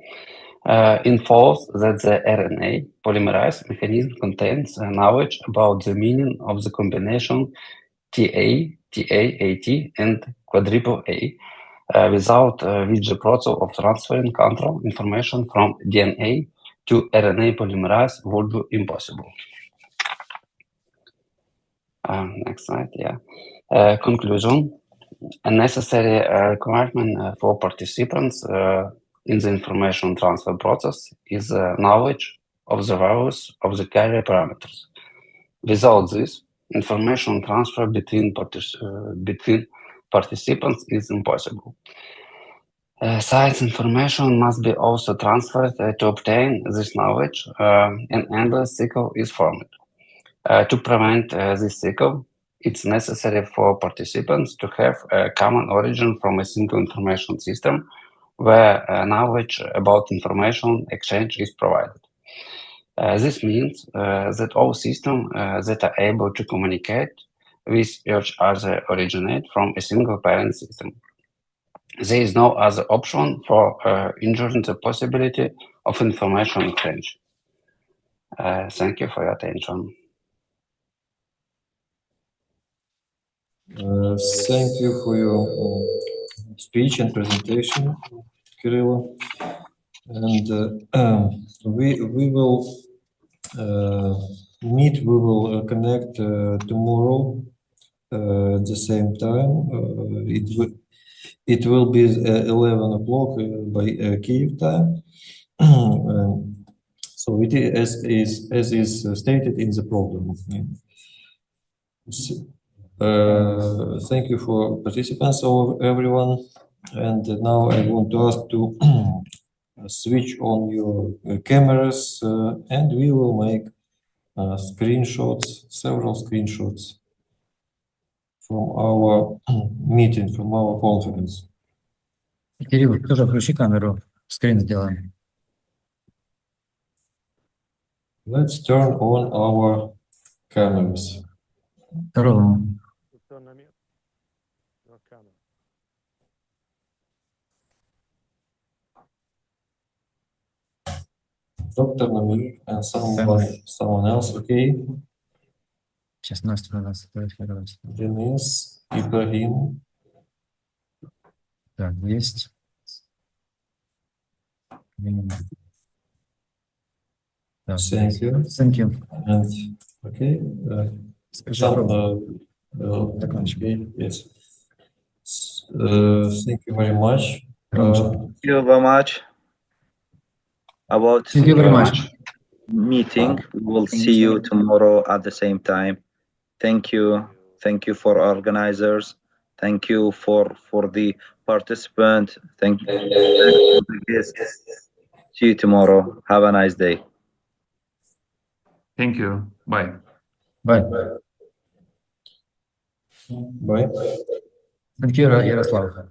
it follows that the RNA polymerase mechanism contains knowledge about the meaning of the combination TA-AT, and quadruple A, without which the process of transferring control information from DNA to RNA polymerase would be impossible. Next slide, yeah. Conclusion. A necessary requirement for participants in the information transfer process is knowledge of the values of the carrier parameters. Without this, information transfer between participants is impossible. Science information must be also transferred to obtain this knowledge. An endless cycle is formed. To prevent this cycle, it's necessary for participants to have a common origin from a single information system where knowledge about information exchange is provided. This means that all systems that are able to communicate with each other originate from a single parent system. There is no other option for ensuring the possibility of information exchange. Thank you for your attention. Thank you for your speech and presentation, Kirilo. And we will meet. We will connect tomorrow at the same time. It will be 11 o'clock by Kyiv time. So it is as is stated in the program. Thank you for participants, everyone. And now I want to ask to switch on your cameras and we will make screenshots, several screenshots from our meeting, from our conference. Кирилл, тоже включи камеру, скрин сделаем. Let's turn on our cameras. Здорово. Dr. Namir and someone else, okay? Сейчас Настя надо сфотографировать. Денис, Ibrahim. Так, есть. Так, Thank you. Thank you. And okay. Скажи, Okay, yes. Thank you very much. Thank you very much. About Thank you very much. meeting, we will see you tomorrow at the same time. Thank you. Thank you for organizers. Thank you for the participant. Thank you for the guests. See you tomorrow. Have a nice day. Thank you. Bye. Bye. Bye. Thank you, Yaroslav.